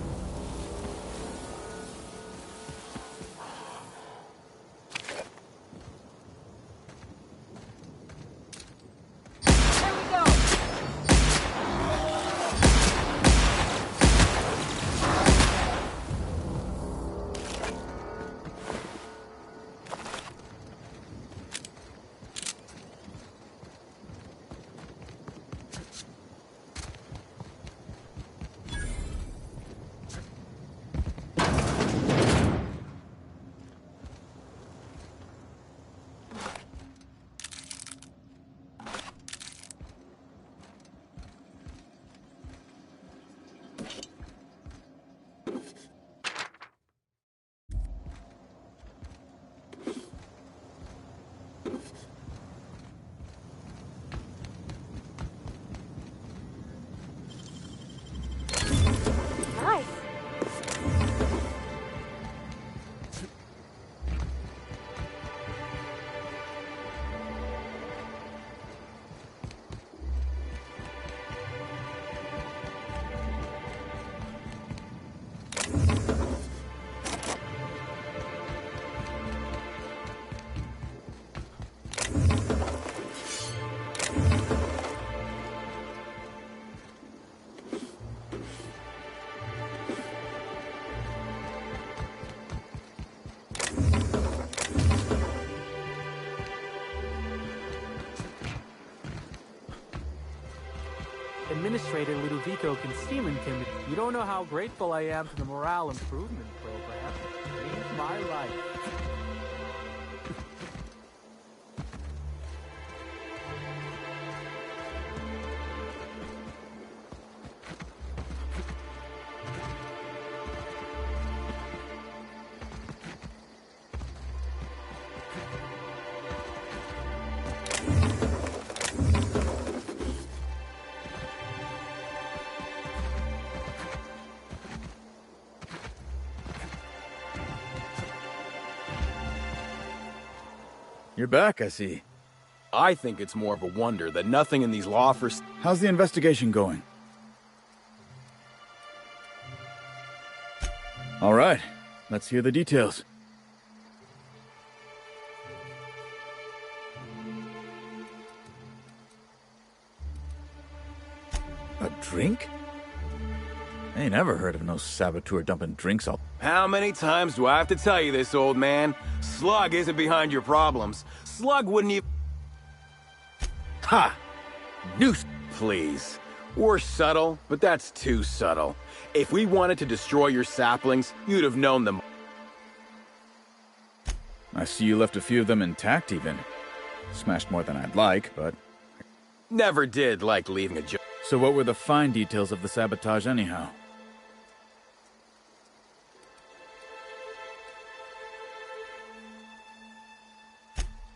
Administrator Ludovico can seem intimidating. You don't know how grateful I am to the morale improvement program. It changed my life. You're back, I see. I think it's more of a wonder that nothing in these law offers. How's the investigation going? All right, let's hear the details. A drink? I ain't ever heard of no saboteur dumping drinks all. How many times do I have to tell you this, old man? Slug isn't behind your problems. Slug wouldn't even... Ha! Noose! Please. We're subtle, but that's too subtle. If we wanted to destroy your saplings, you'd have known them. I see you left a few of them intact even. Smashed more than I'd like, but... Never did like leaving a joke. So what were the fine details of the sabotage anyhow?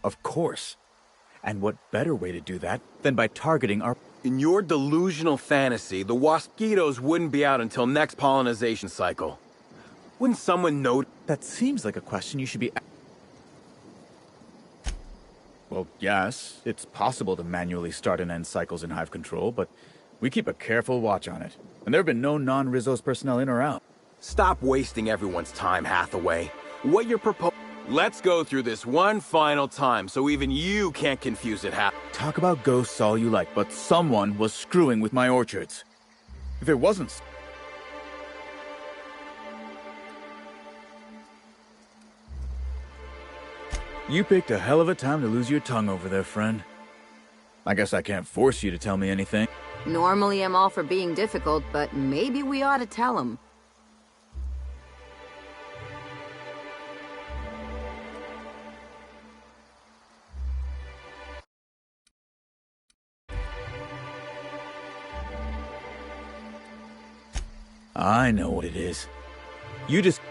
Of course. And what better way to do that than by targeting our... In your delusional fantasy, the mosquitoes wouldn't be out until next pollination cycle. Wouldn't someone know... That seems like a question you should be... Well, yes, it's possible to manually start and end cycles in Hive Control, but we keep a careful watch on it. And there have been no non-Rizzo's personnel in or out. Stop wasting everyone's time, Hathaway. What you're proposing... Let's go through this one final time so even you can't confuse it, Talk about ghosts all you like, but someone was screwing with my orchards. If it wasn't... You picked a hell of a time to lose your tongue over there, friend. I guess I can't force you to tell me anything. Normally I'm all for being difficult, but maybe we ought to tell him. I know what it is. You just...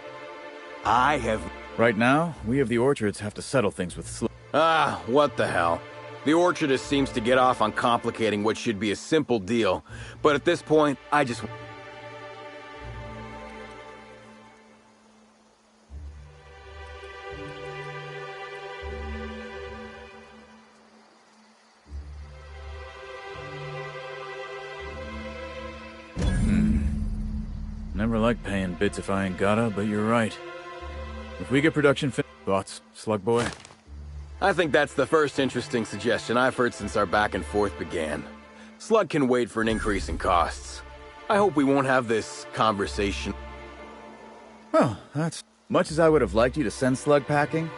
I have... Right now, we of the Orchards have to settle things with Slug. Ah, what the hell. The Orchardist seems to get off on complicating what should be a simple deal. But at this point, I just... Never like paying bits if I ain't gotta, but you're right. If we get production thoughts, Slug Boy? I think that's the first interesting suggestion I've heard since our back and forth began. Slug can wait for an increase in costs. I hope we won't have this conversation. Well, that's... Much as I would have liked you to send Slug packing,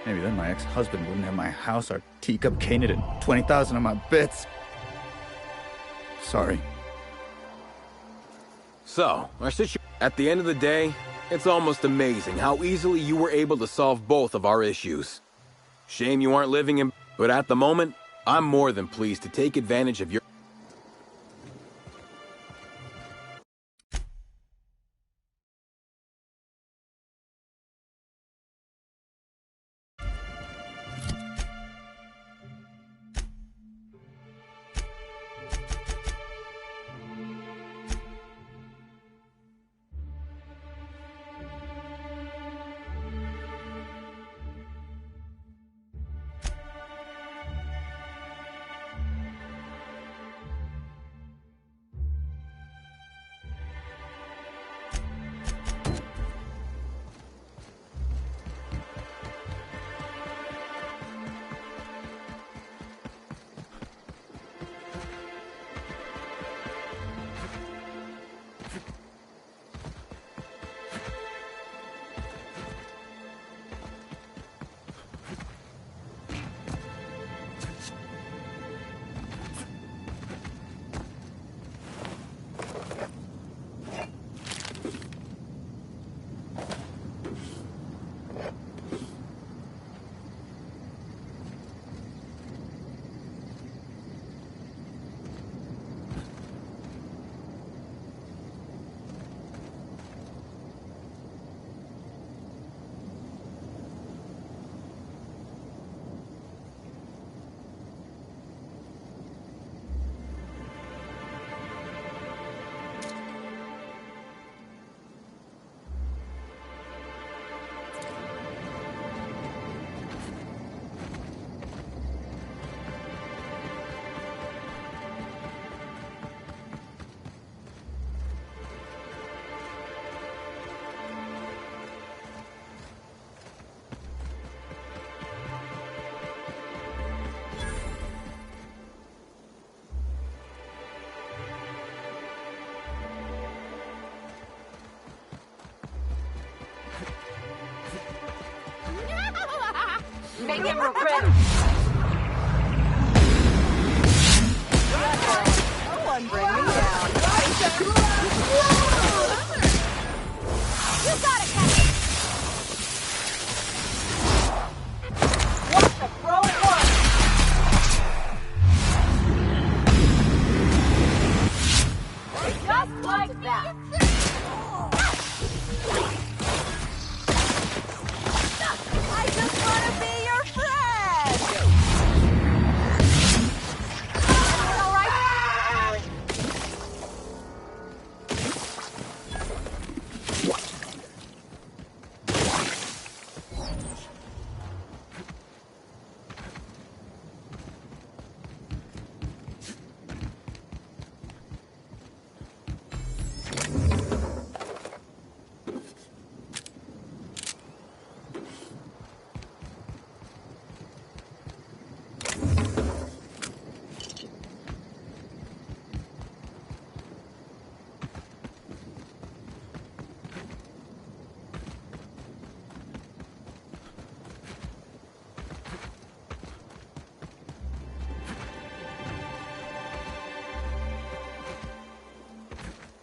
maybe then my ex-husband wouldn't have my house, our teacup caneted, and 20,000 of my bits. Sorry. So, our situation... At the end of the day, it's almost amazing how easily you were able to solve both of our issues. Shame you aren't living in... But at the moment, I'm more than pleased to take advantage of your... make him regret. No one bring me down. You got it, Captain! What the throw it was? Just like that. I just want to be your friend! All right?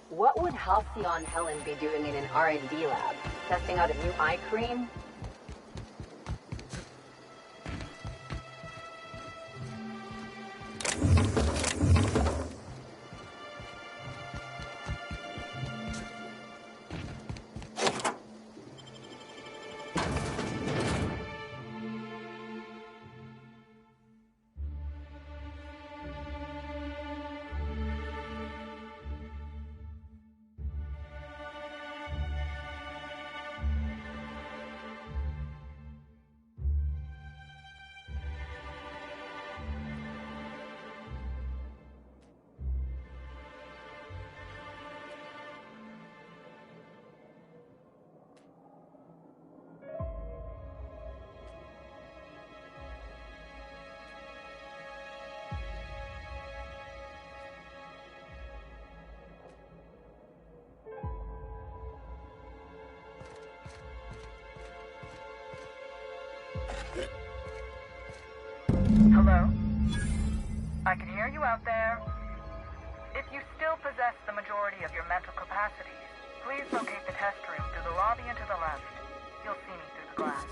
What would Halcyon Helen be doing in an R&D lab? Testing out a new eye cream? Hello? I can hear you out there. If you still possess the majority of your mental capacities, please locate the test room through the lobby and to the left. You'll see me through the glass.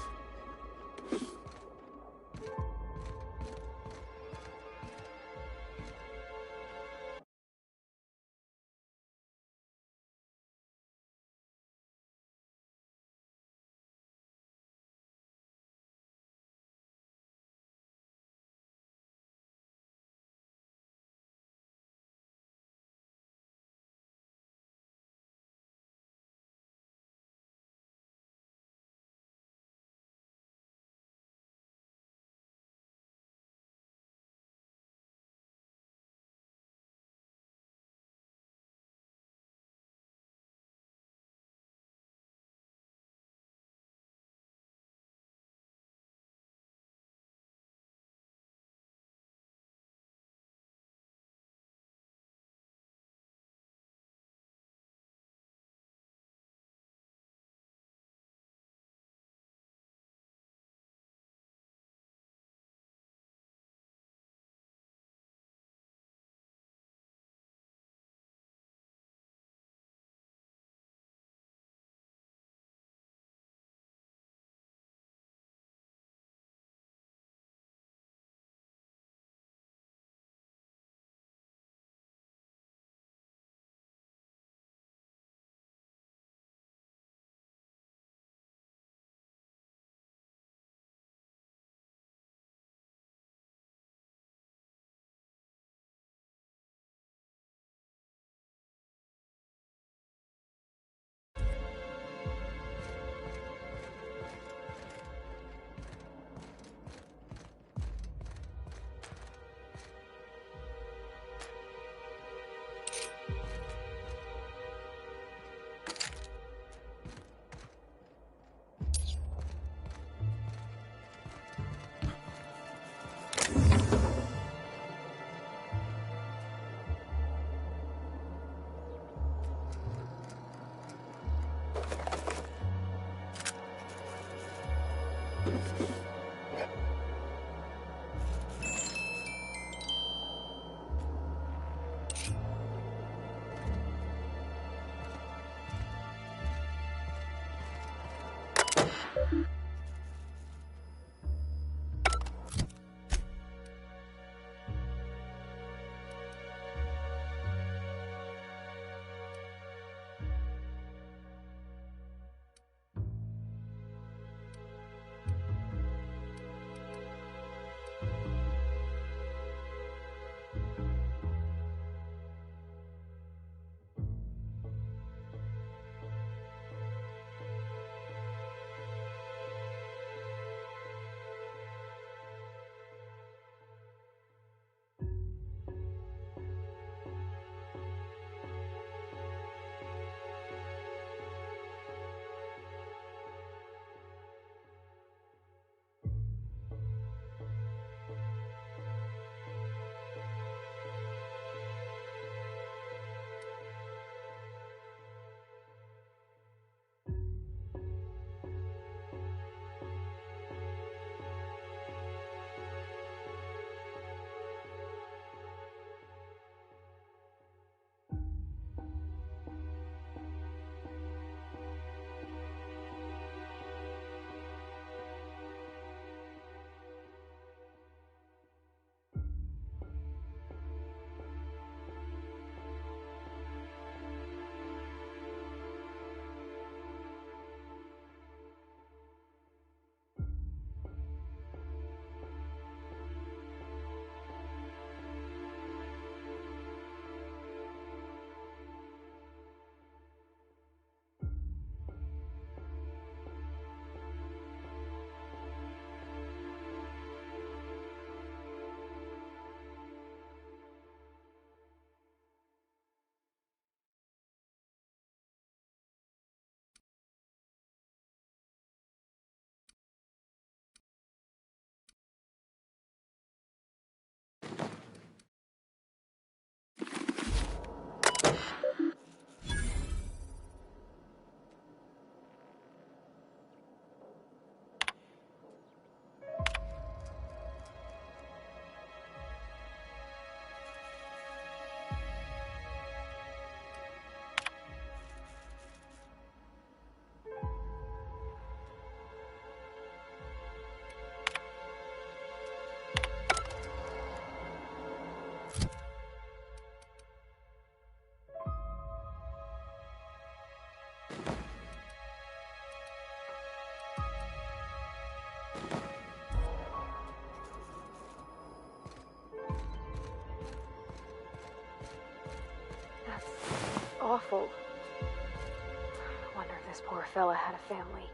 awful. I wonder if this poor fella had a family.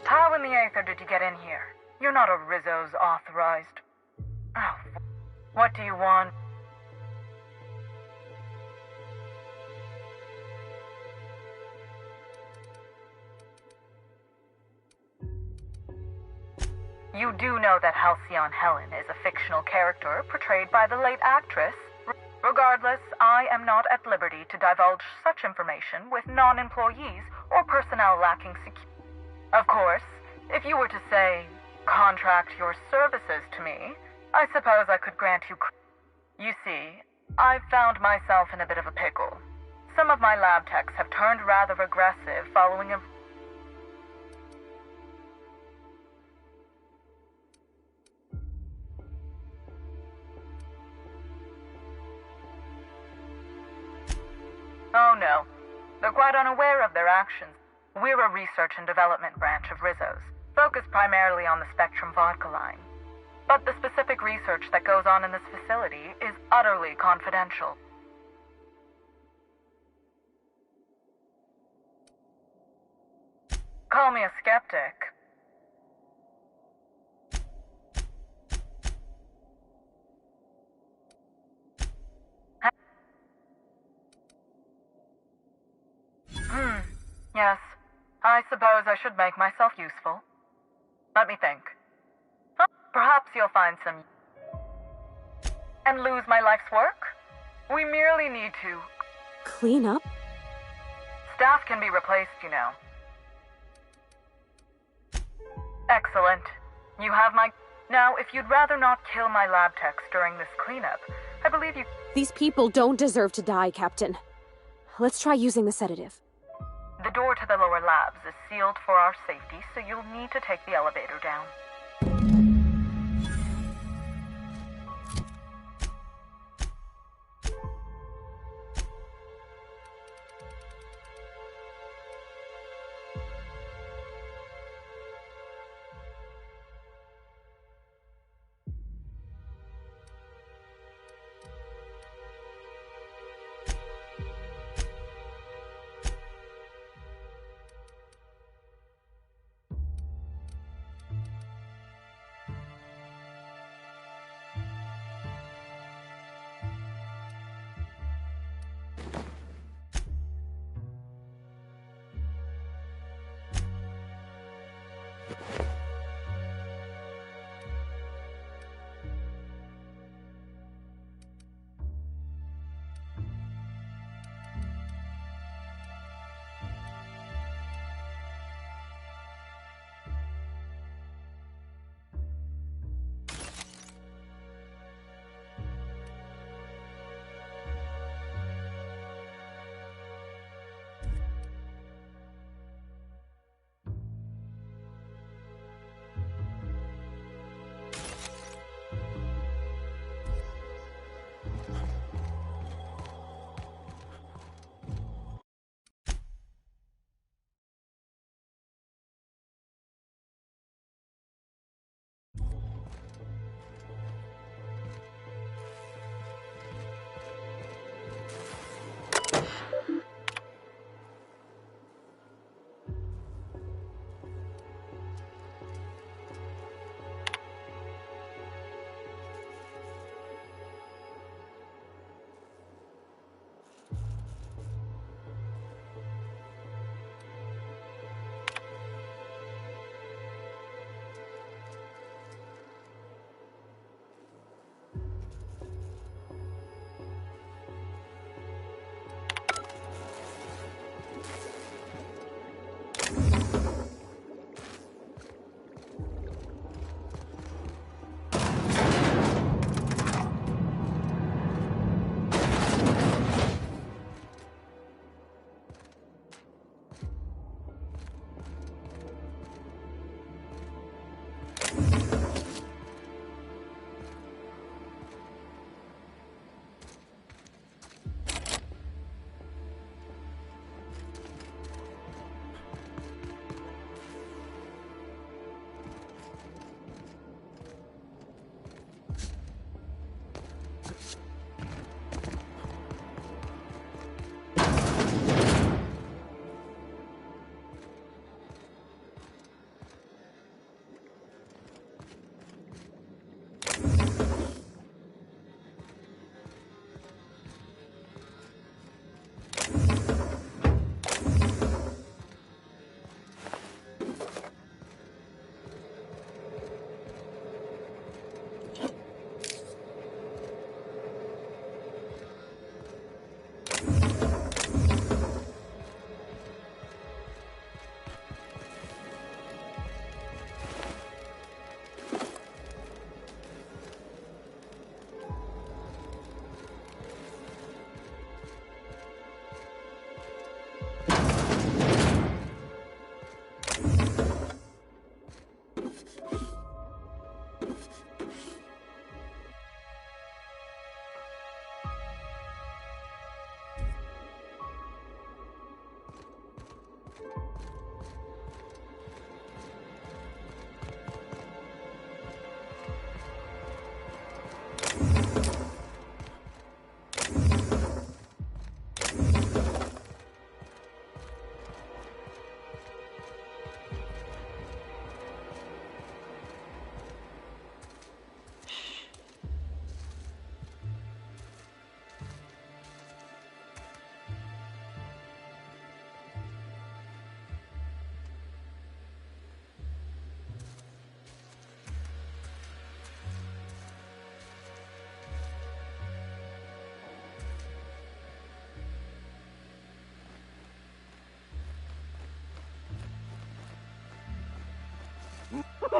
How in the Aether did you get in here? You're not a Rizzo's authorized. Oh, what do you want? You do know that Halcyon Helen is a fictional character portrayed by the late actress. Regardless, I am not at liberty to divulge such information with non-employees or personnel lacking security. Of course, if you were to say, contract your services to me, I suppose I could grant you. You see, I've found myself in a bit of a pickle. Some of my lab techs have turned rather aggressive following a... Oh no, they're quite unaware of their actions. We're a research and development branch of Rizzo's, focused primarily on the Spectrum vodka line. But the specific research that goes on in this facility is utterly confidential. Call me a skeptic. Yes. I suppose I should make myself useful. Let me think. Perhaps you'll find some... and lose my life's work? We merely need to... Clean up? Staff can be replaced, you know. Excellent. You have my... Now, if you'd rather not kill my lab techs during this cleanup, I believe you... These people don't deserve to die, Captain. Let's try using the sedative. The door to the lower labs is sealed for our safety, so you'll need to take the elevator down.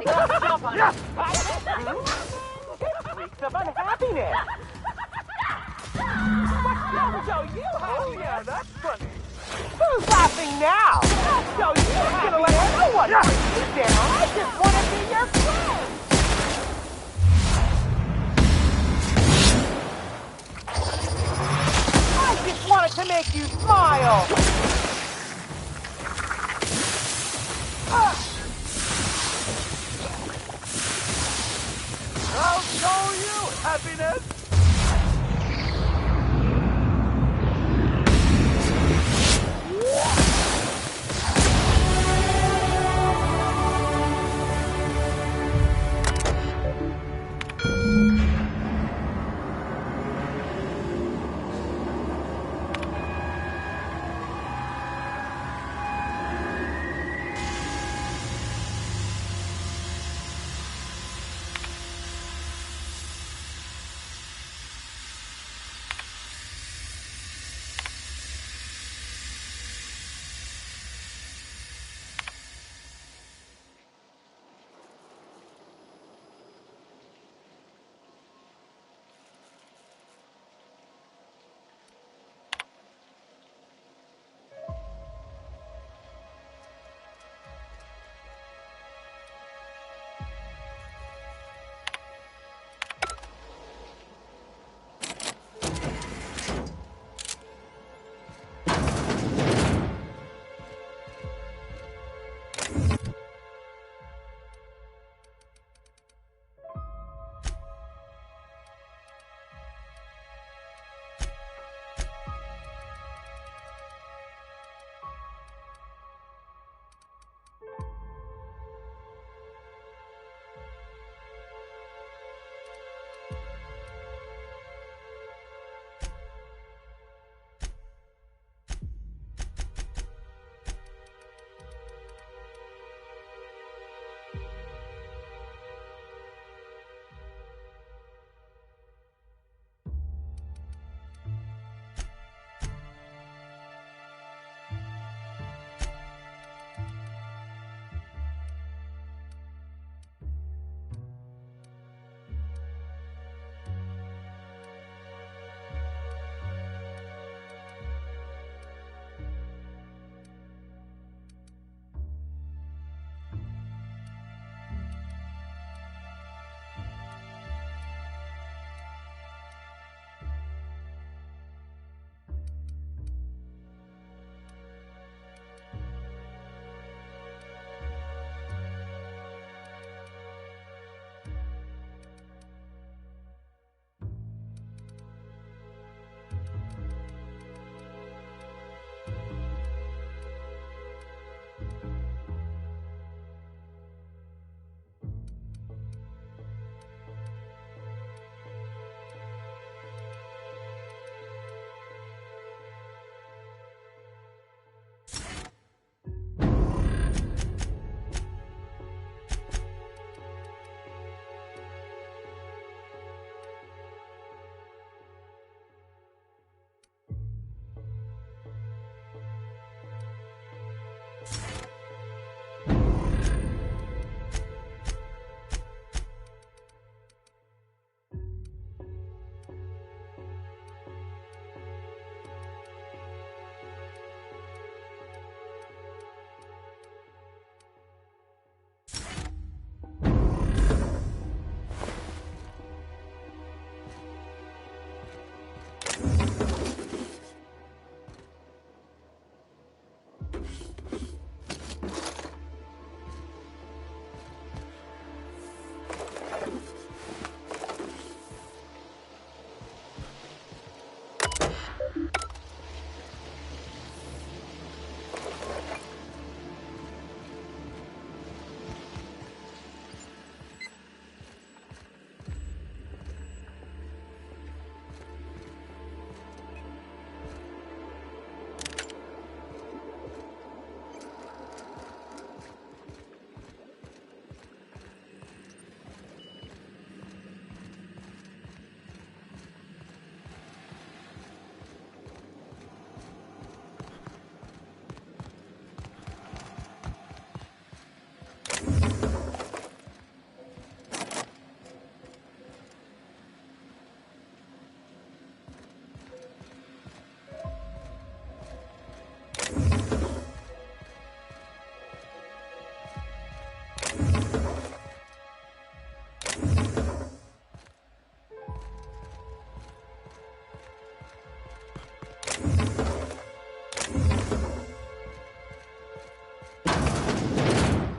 Jump on it. Freaks of unhappiness. I'll show you how. Oh, yeah, that's funny. Who's laughing now? I'll show you how. I'm gonna let no one put you down. I just want to be your friend. I just wanted to make you smile. I'll show you happiness.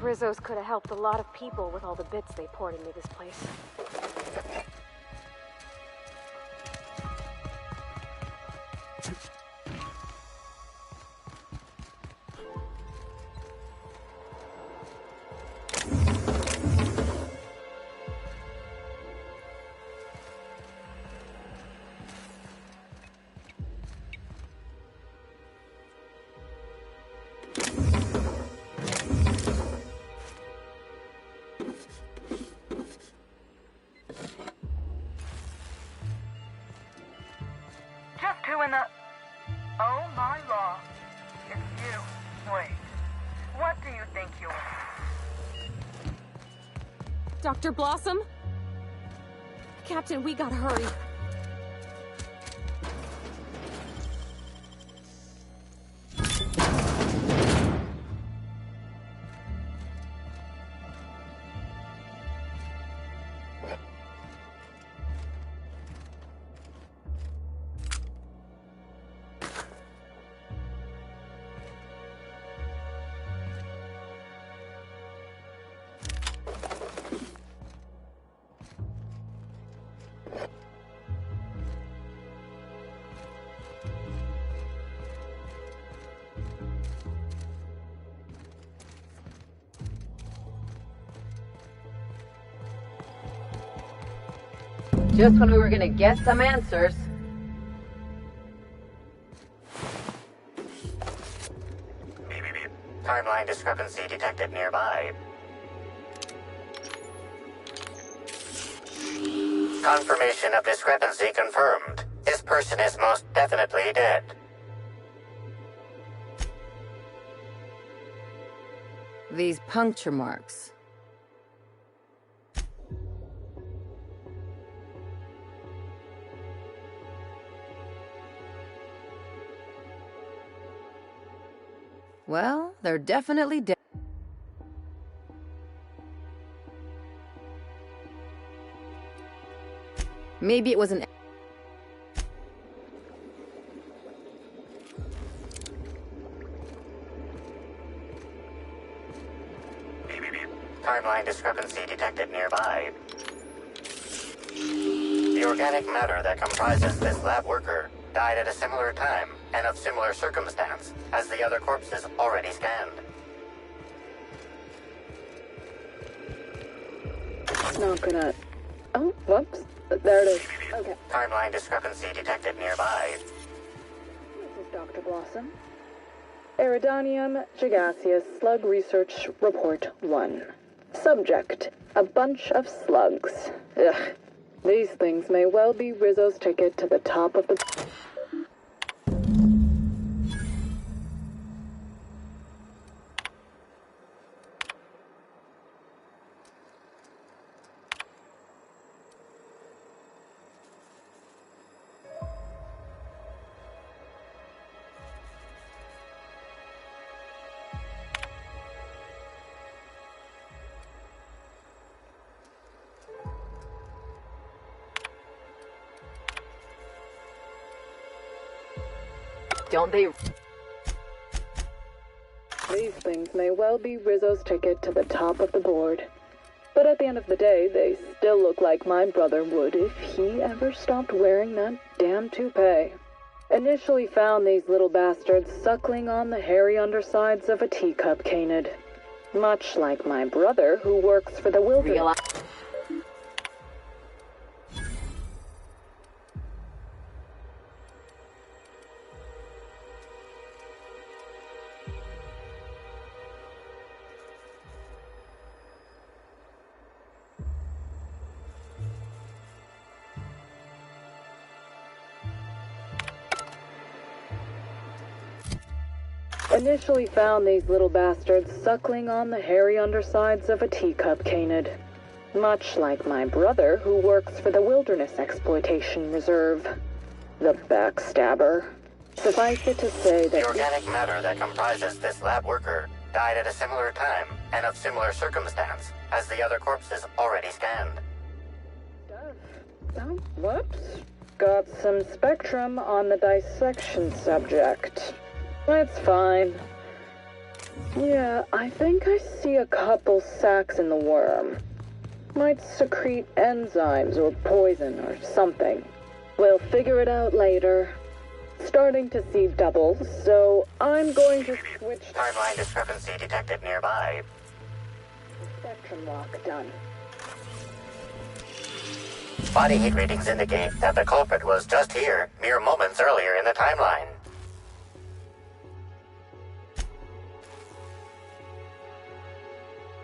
Rizzo's could have helped a lot of people with all the bits they poured into this place. Just who in the... Oh my law. It's you. Wait. What do you think you are? Dr. Blossom? Captain, we gotta hurry. Just when we were gonna get some answers. Timeline discrepancy detected nearby. Confirmation of discrepancy confirmed. This person is most definitely dead. These puncture marks. Well, they're definitely dead. Maybe it was an... Timeline discrepancy detected nearby. The organic matter that comprises this lab worker died at a similar time and of similar circumstance as the other corpses already scanned. It's not gonna... Oh, whoops. There it is. Okay. Timeline discrepancy detected nearby. This is Dr. Blossom. Iridanium gigaseous slug research report 1. Subject, a bunch of slugs. Ugh. These things may well be Rizzo's ticket to the top of the... Don't they... These things may well be Rizzo's ticket to the top of the board. But at the end of the day, they still look like my brother would if he ever stopped wearing that damn toupee. Initially found these little bastards suckling on the hairy undersides of a teacup canid. Much like my brother, who works for the wilderness... Initially found these little bastards suckling on the hairy undersides of a teacup canid. Much like my brother, who works for the Wilderness Exploitation Reserve. The backstabber. Suffice it to say that... The organic matter that comprises this lab worker died at a similar time and of similar circumstance as the other corpses already scanned. Oh, whoops. Got some spectrum on the dissection subject. It's fine. Yeah, I think I see a couple sacs in the worm. Might secrete enzymes or poison or something. We'll figure it out later. Starting to see doubles, so I'm going to switch... Timeline discrepancy detected nearby. Spectrum lock done. Body heat readings indicate that the culprit was just here, mere moments earlier in the timeline.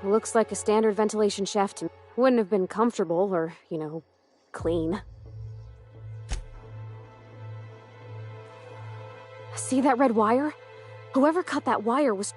Looks like a standard ventilation shaft. Wouldn't have been comfortable or, clean. See that red wire? Whoever cut that wire was...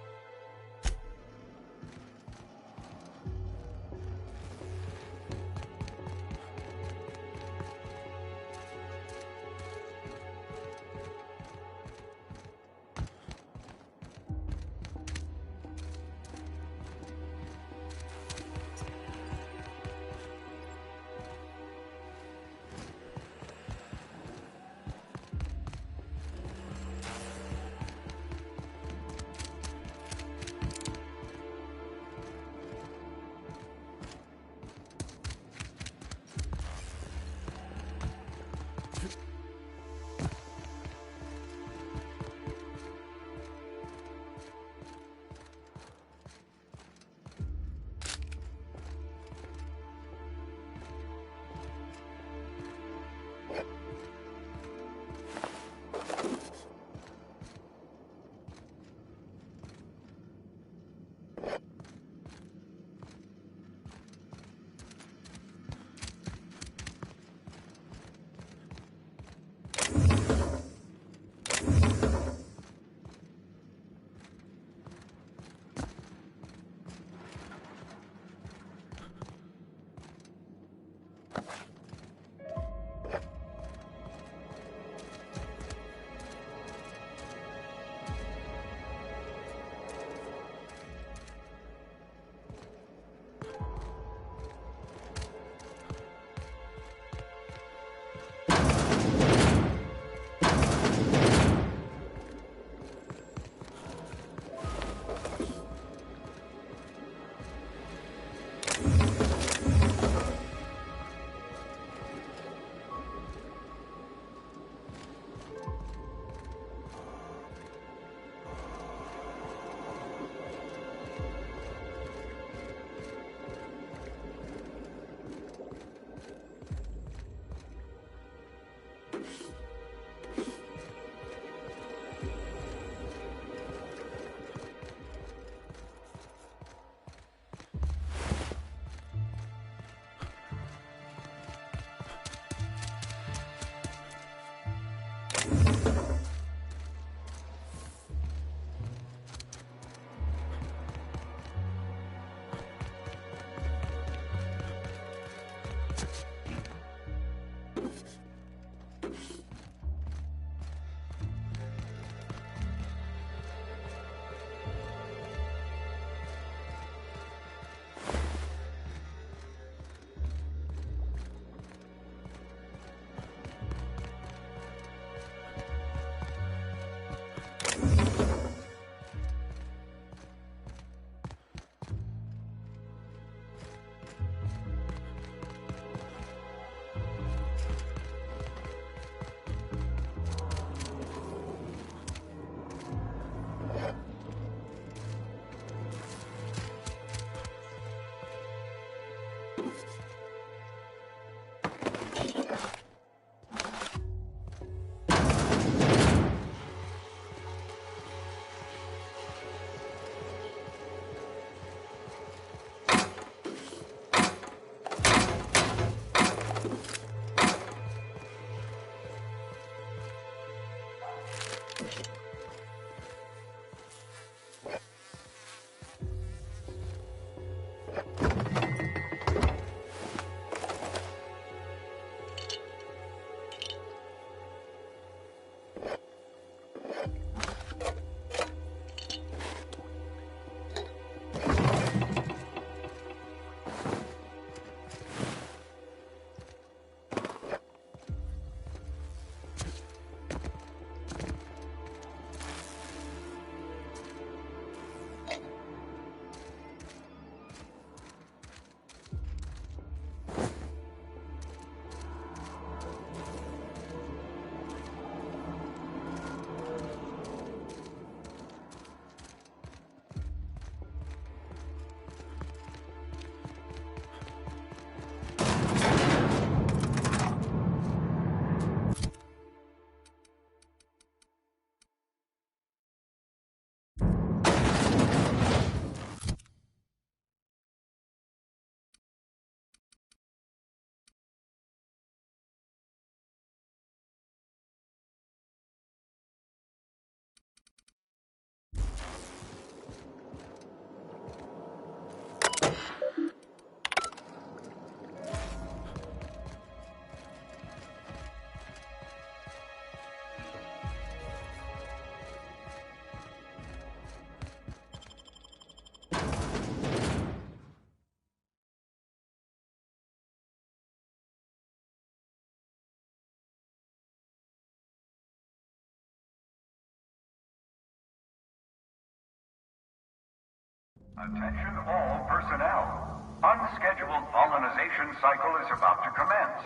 Attention all personnel. Unscheduled pollinization cycle is about to commence.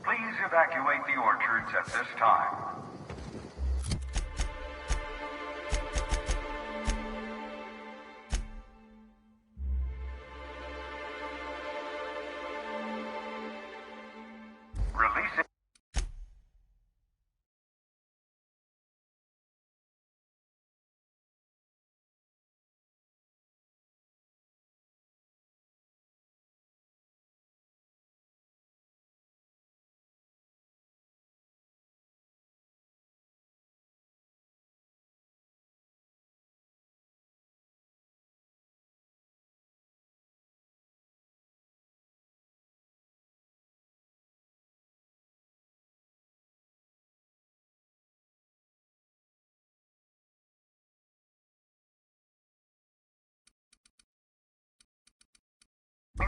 Please evacuate the orchards at this time. Releasing.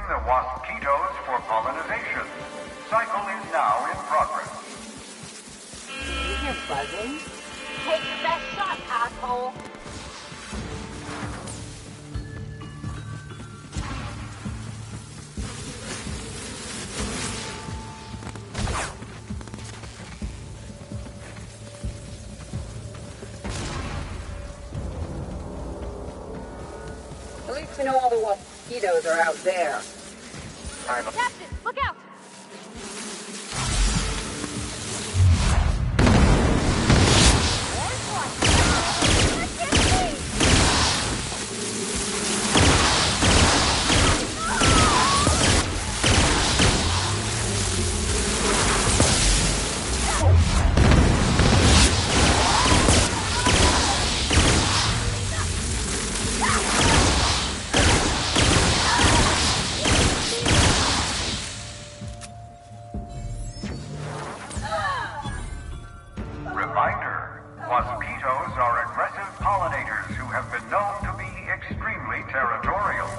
The wasquitos for pollinization. Cycle is now in progress. You hear buzzing? Take the best shot, asshole! At least we know all the mosquitoes are out there. Captain, look out! Reminder, mosquitoes are aggressive pollinators who have been known to be extremely territorial.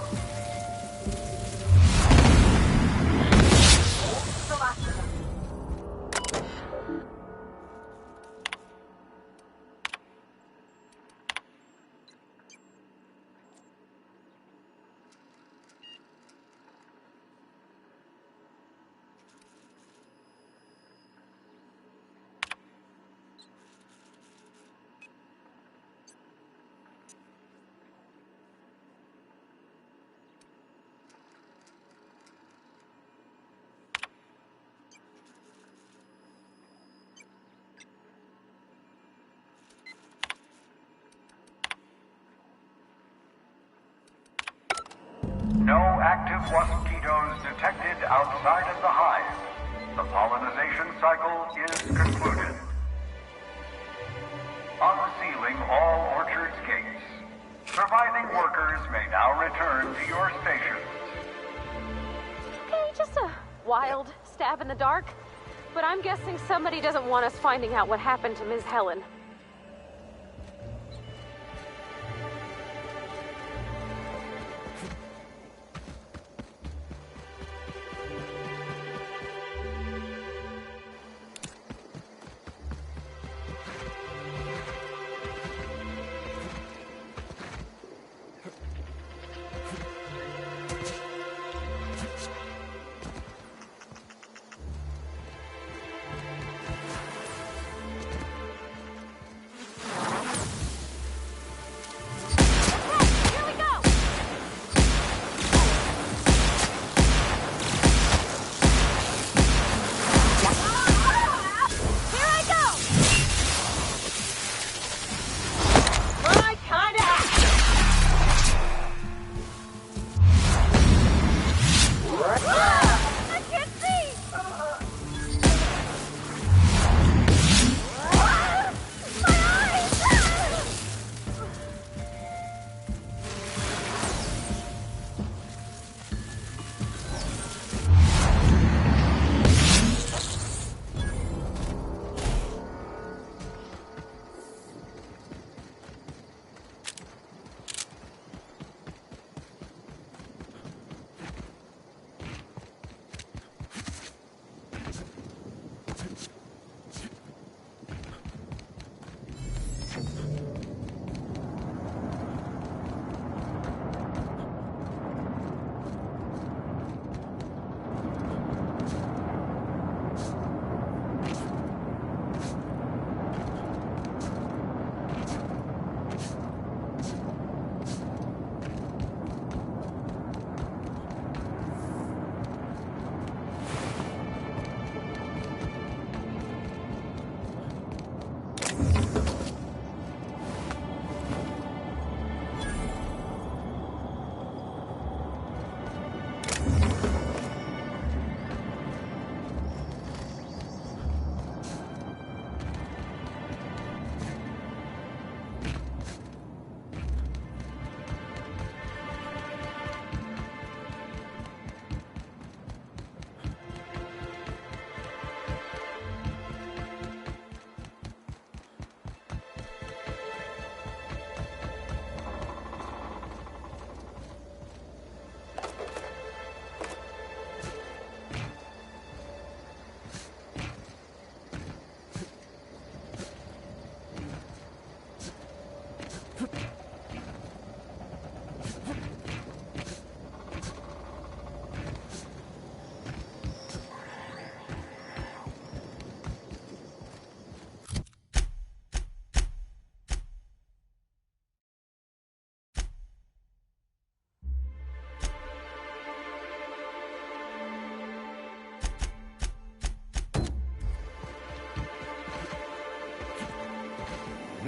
No active mosquitoes detected outside of the hive. The pollinization cycle is concluded. Unsealing all orchards gates. Surviving workers may now return to your stations. Okay, just a wild stab in the dark. But I'm guessing somebody doesn't want us finding out what happened to Ms. Helen.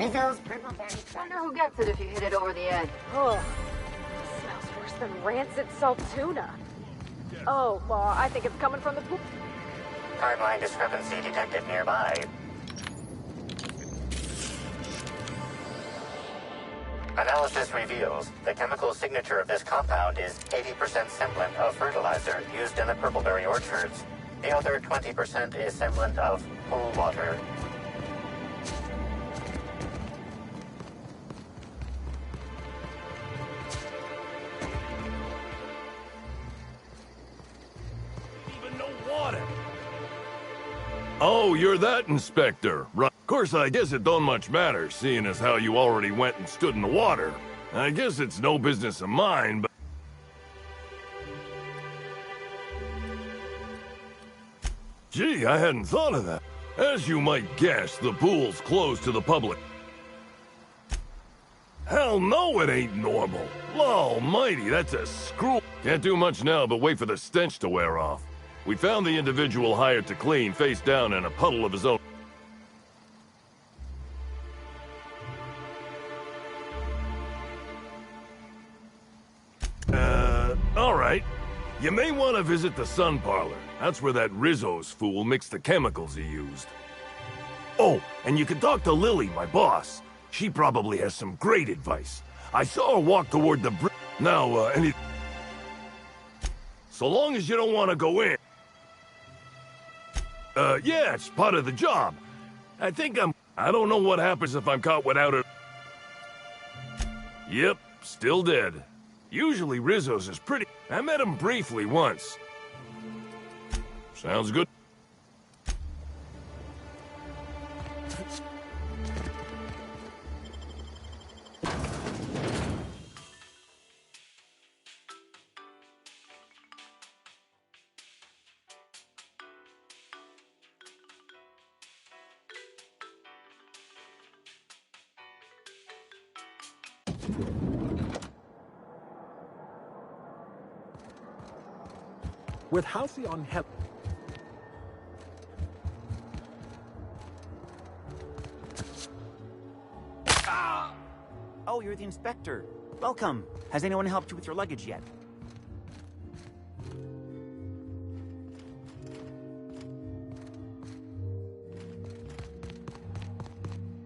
Rizzo's purple berry. Wonder who gets it if you hit it over the edge. Ugh. Smells worse than rancid salt tuna. Oh, well, I think it's coming from the pool. Timeline discrepancy detected nearby. Analysis reveals the chemical signature of this compound is 80% semblant of fertilizer used in the purpleberry orchards. The other 20% is semblant of pool water. Even no water. Oh, you're that inspector, right? Of course, I guess it don't much matter, seeing as how you already went and stood in the water. I guess it's no business of mine, but... Gee, I hadn't thought of that. As you might guess, the pool's closed to the public. Hell no, it ain't normal. Almighty, that's a screw. Can't do much now but wait for the stench to wear off. We found the individual hired to clean face down in a puddle of his own. All right. You may want to visit the sun parlor. That's where that Rizzo's fool mixed the chemicals he used. Oh, and you can talk to Lily, my boss. She probably has some great advice. I saw her walk toward the bridge. Now, so long as you don't want to go in. Yeah, it's part of the job. I don't know what happens if I'm caught without it. Yep, still dead. Usually Rizzo's is pretty... I met him briefly once. Sounds good. With Halcyon Hell. Oh, you're the inspector. Welcome. Has anyone helped you with your luggage yet?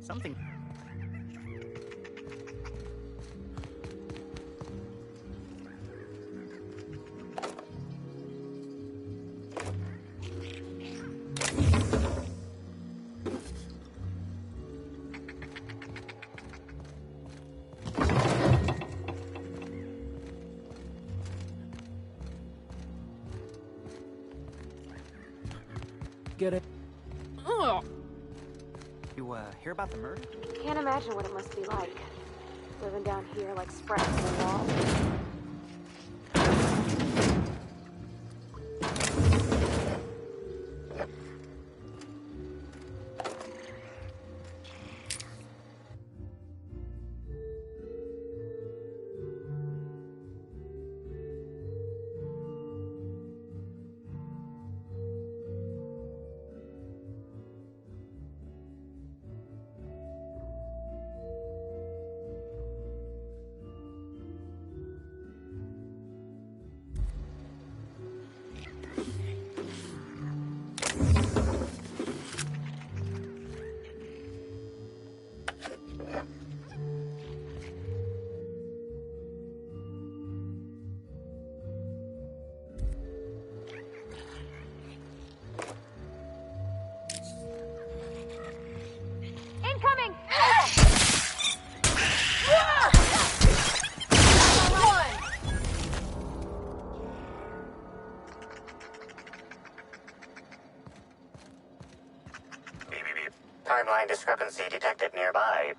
Something... Get it? Ugh. You, hear about the murder? Can't imagine what it must be like. Living down here like sprats in the wall. Incoming! Timeline discrepancy detected nearby.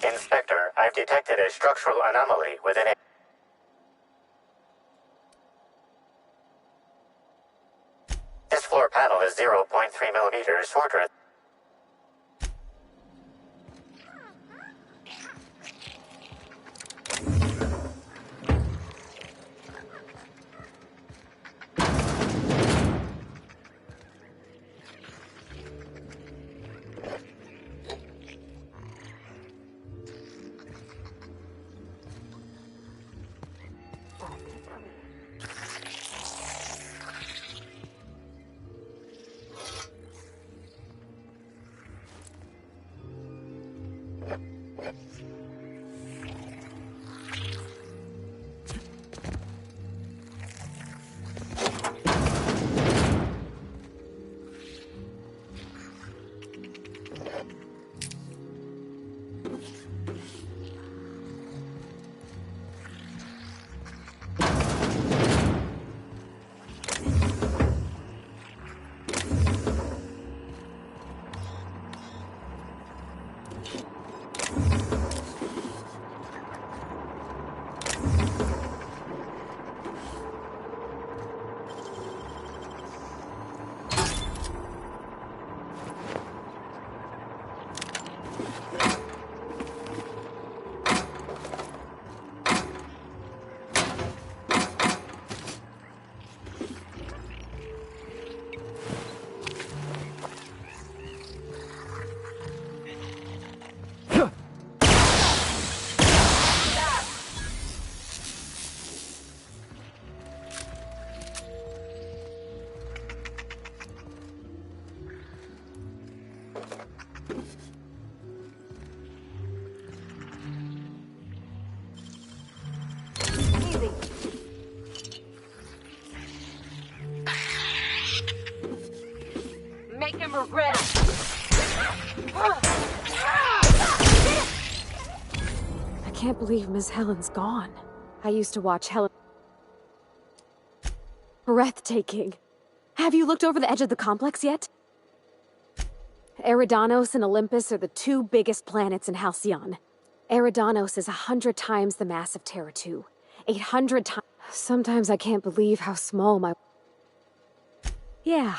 Inspector, I've detected a structural anomaly within it. This floor panel is 0.3 millimeters shorter. Make him regret it. I can't believe Miss Helen's gone. I used to watch Helen. Breathtaking. Have you looked over the edge of the complex yet? Eridanos and Olympus are the two biggest planets in Halcyon. Eridanos is 100 times the mass of Terra 2. 800 times. Sometimes I can't believe how small my... Yeah.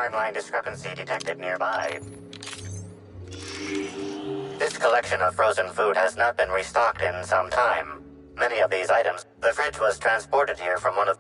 timeline discrepancy detected nearby. This collection of frozen food has not been restocked in some time. Many of these items, the fridge was transported here from one of...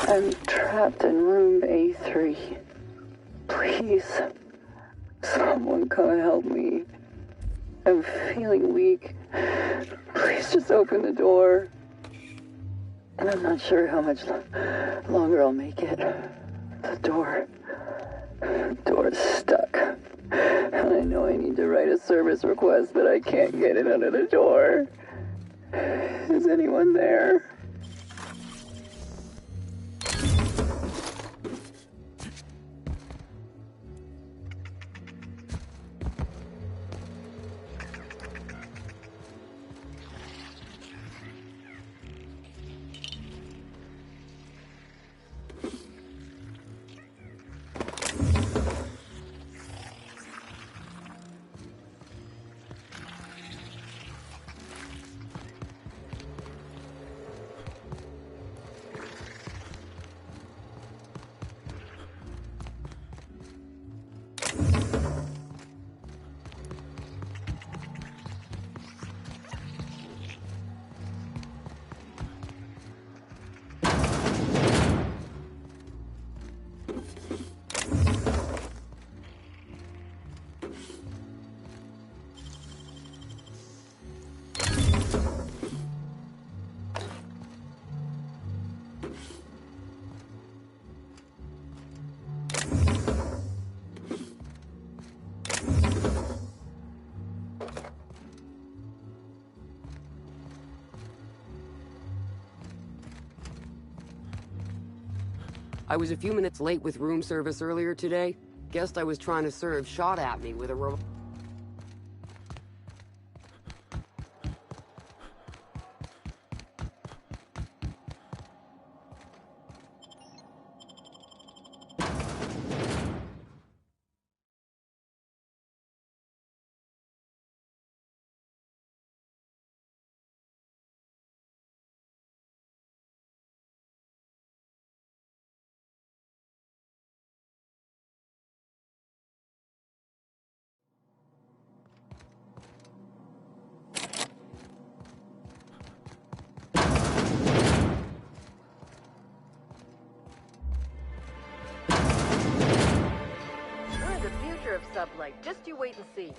I'm trapped in room A3. Please, someone come help me. I'm feeling weak. Please just open the door. And I'm not sure how much longer I'll make it. The door is stuck. And I know I need to write a service request, but I can't get it under the door. Is anyone there? I was a few minutes late with room service earlier today. Guest I was trying to serve shot at me with a revolver. We're in the future of sublight. Just you wait and see.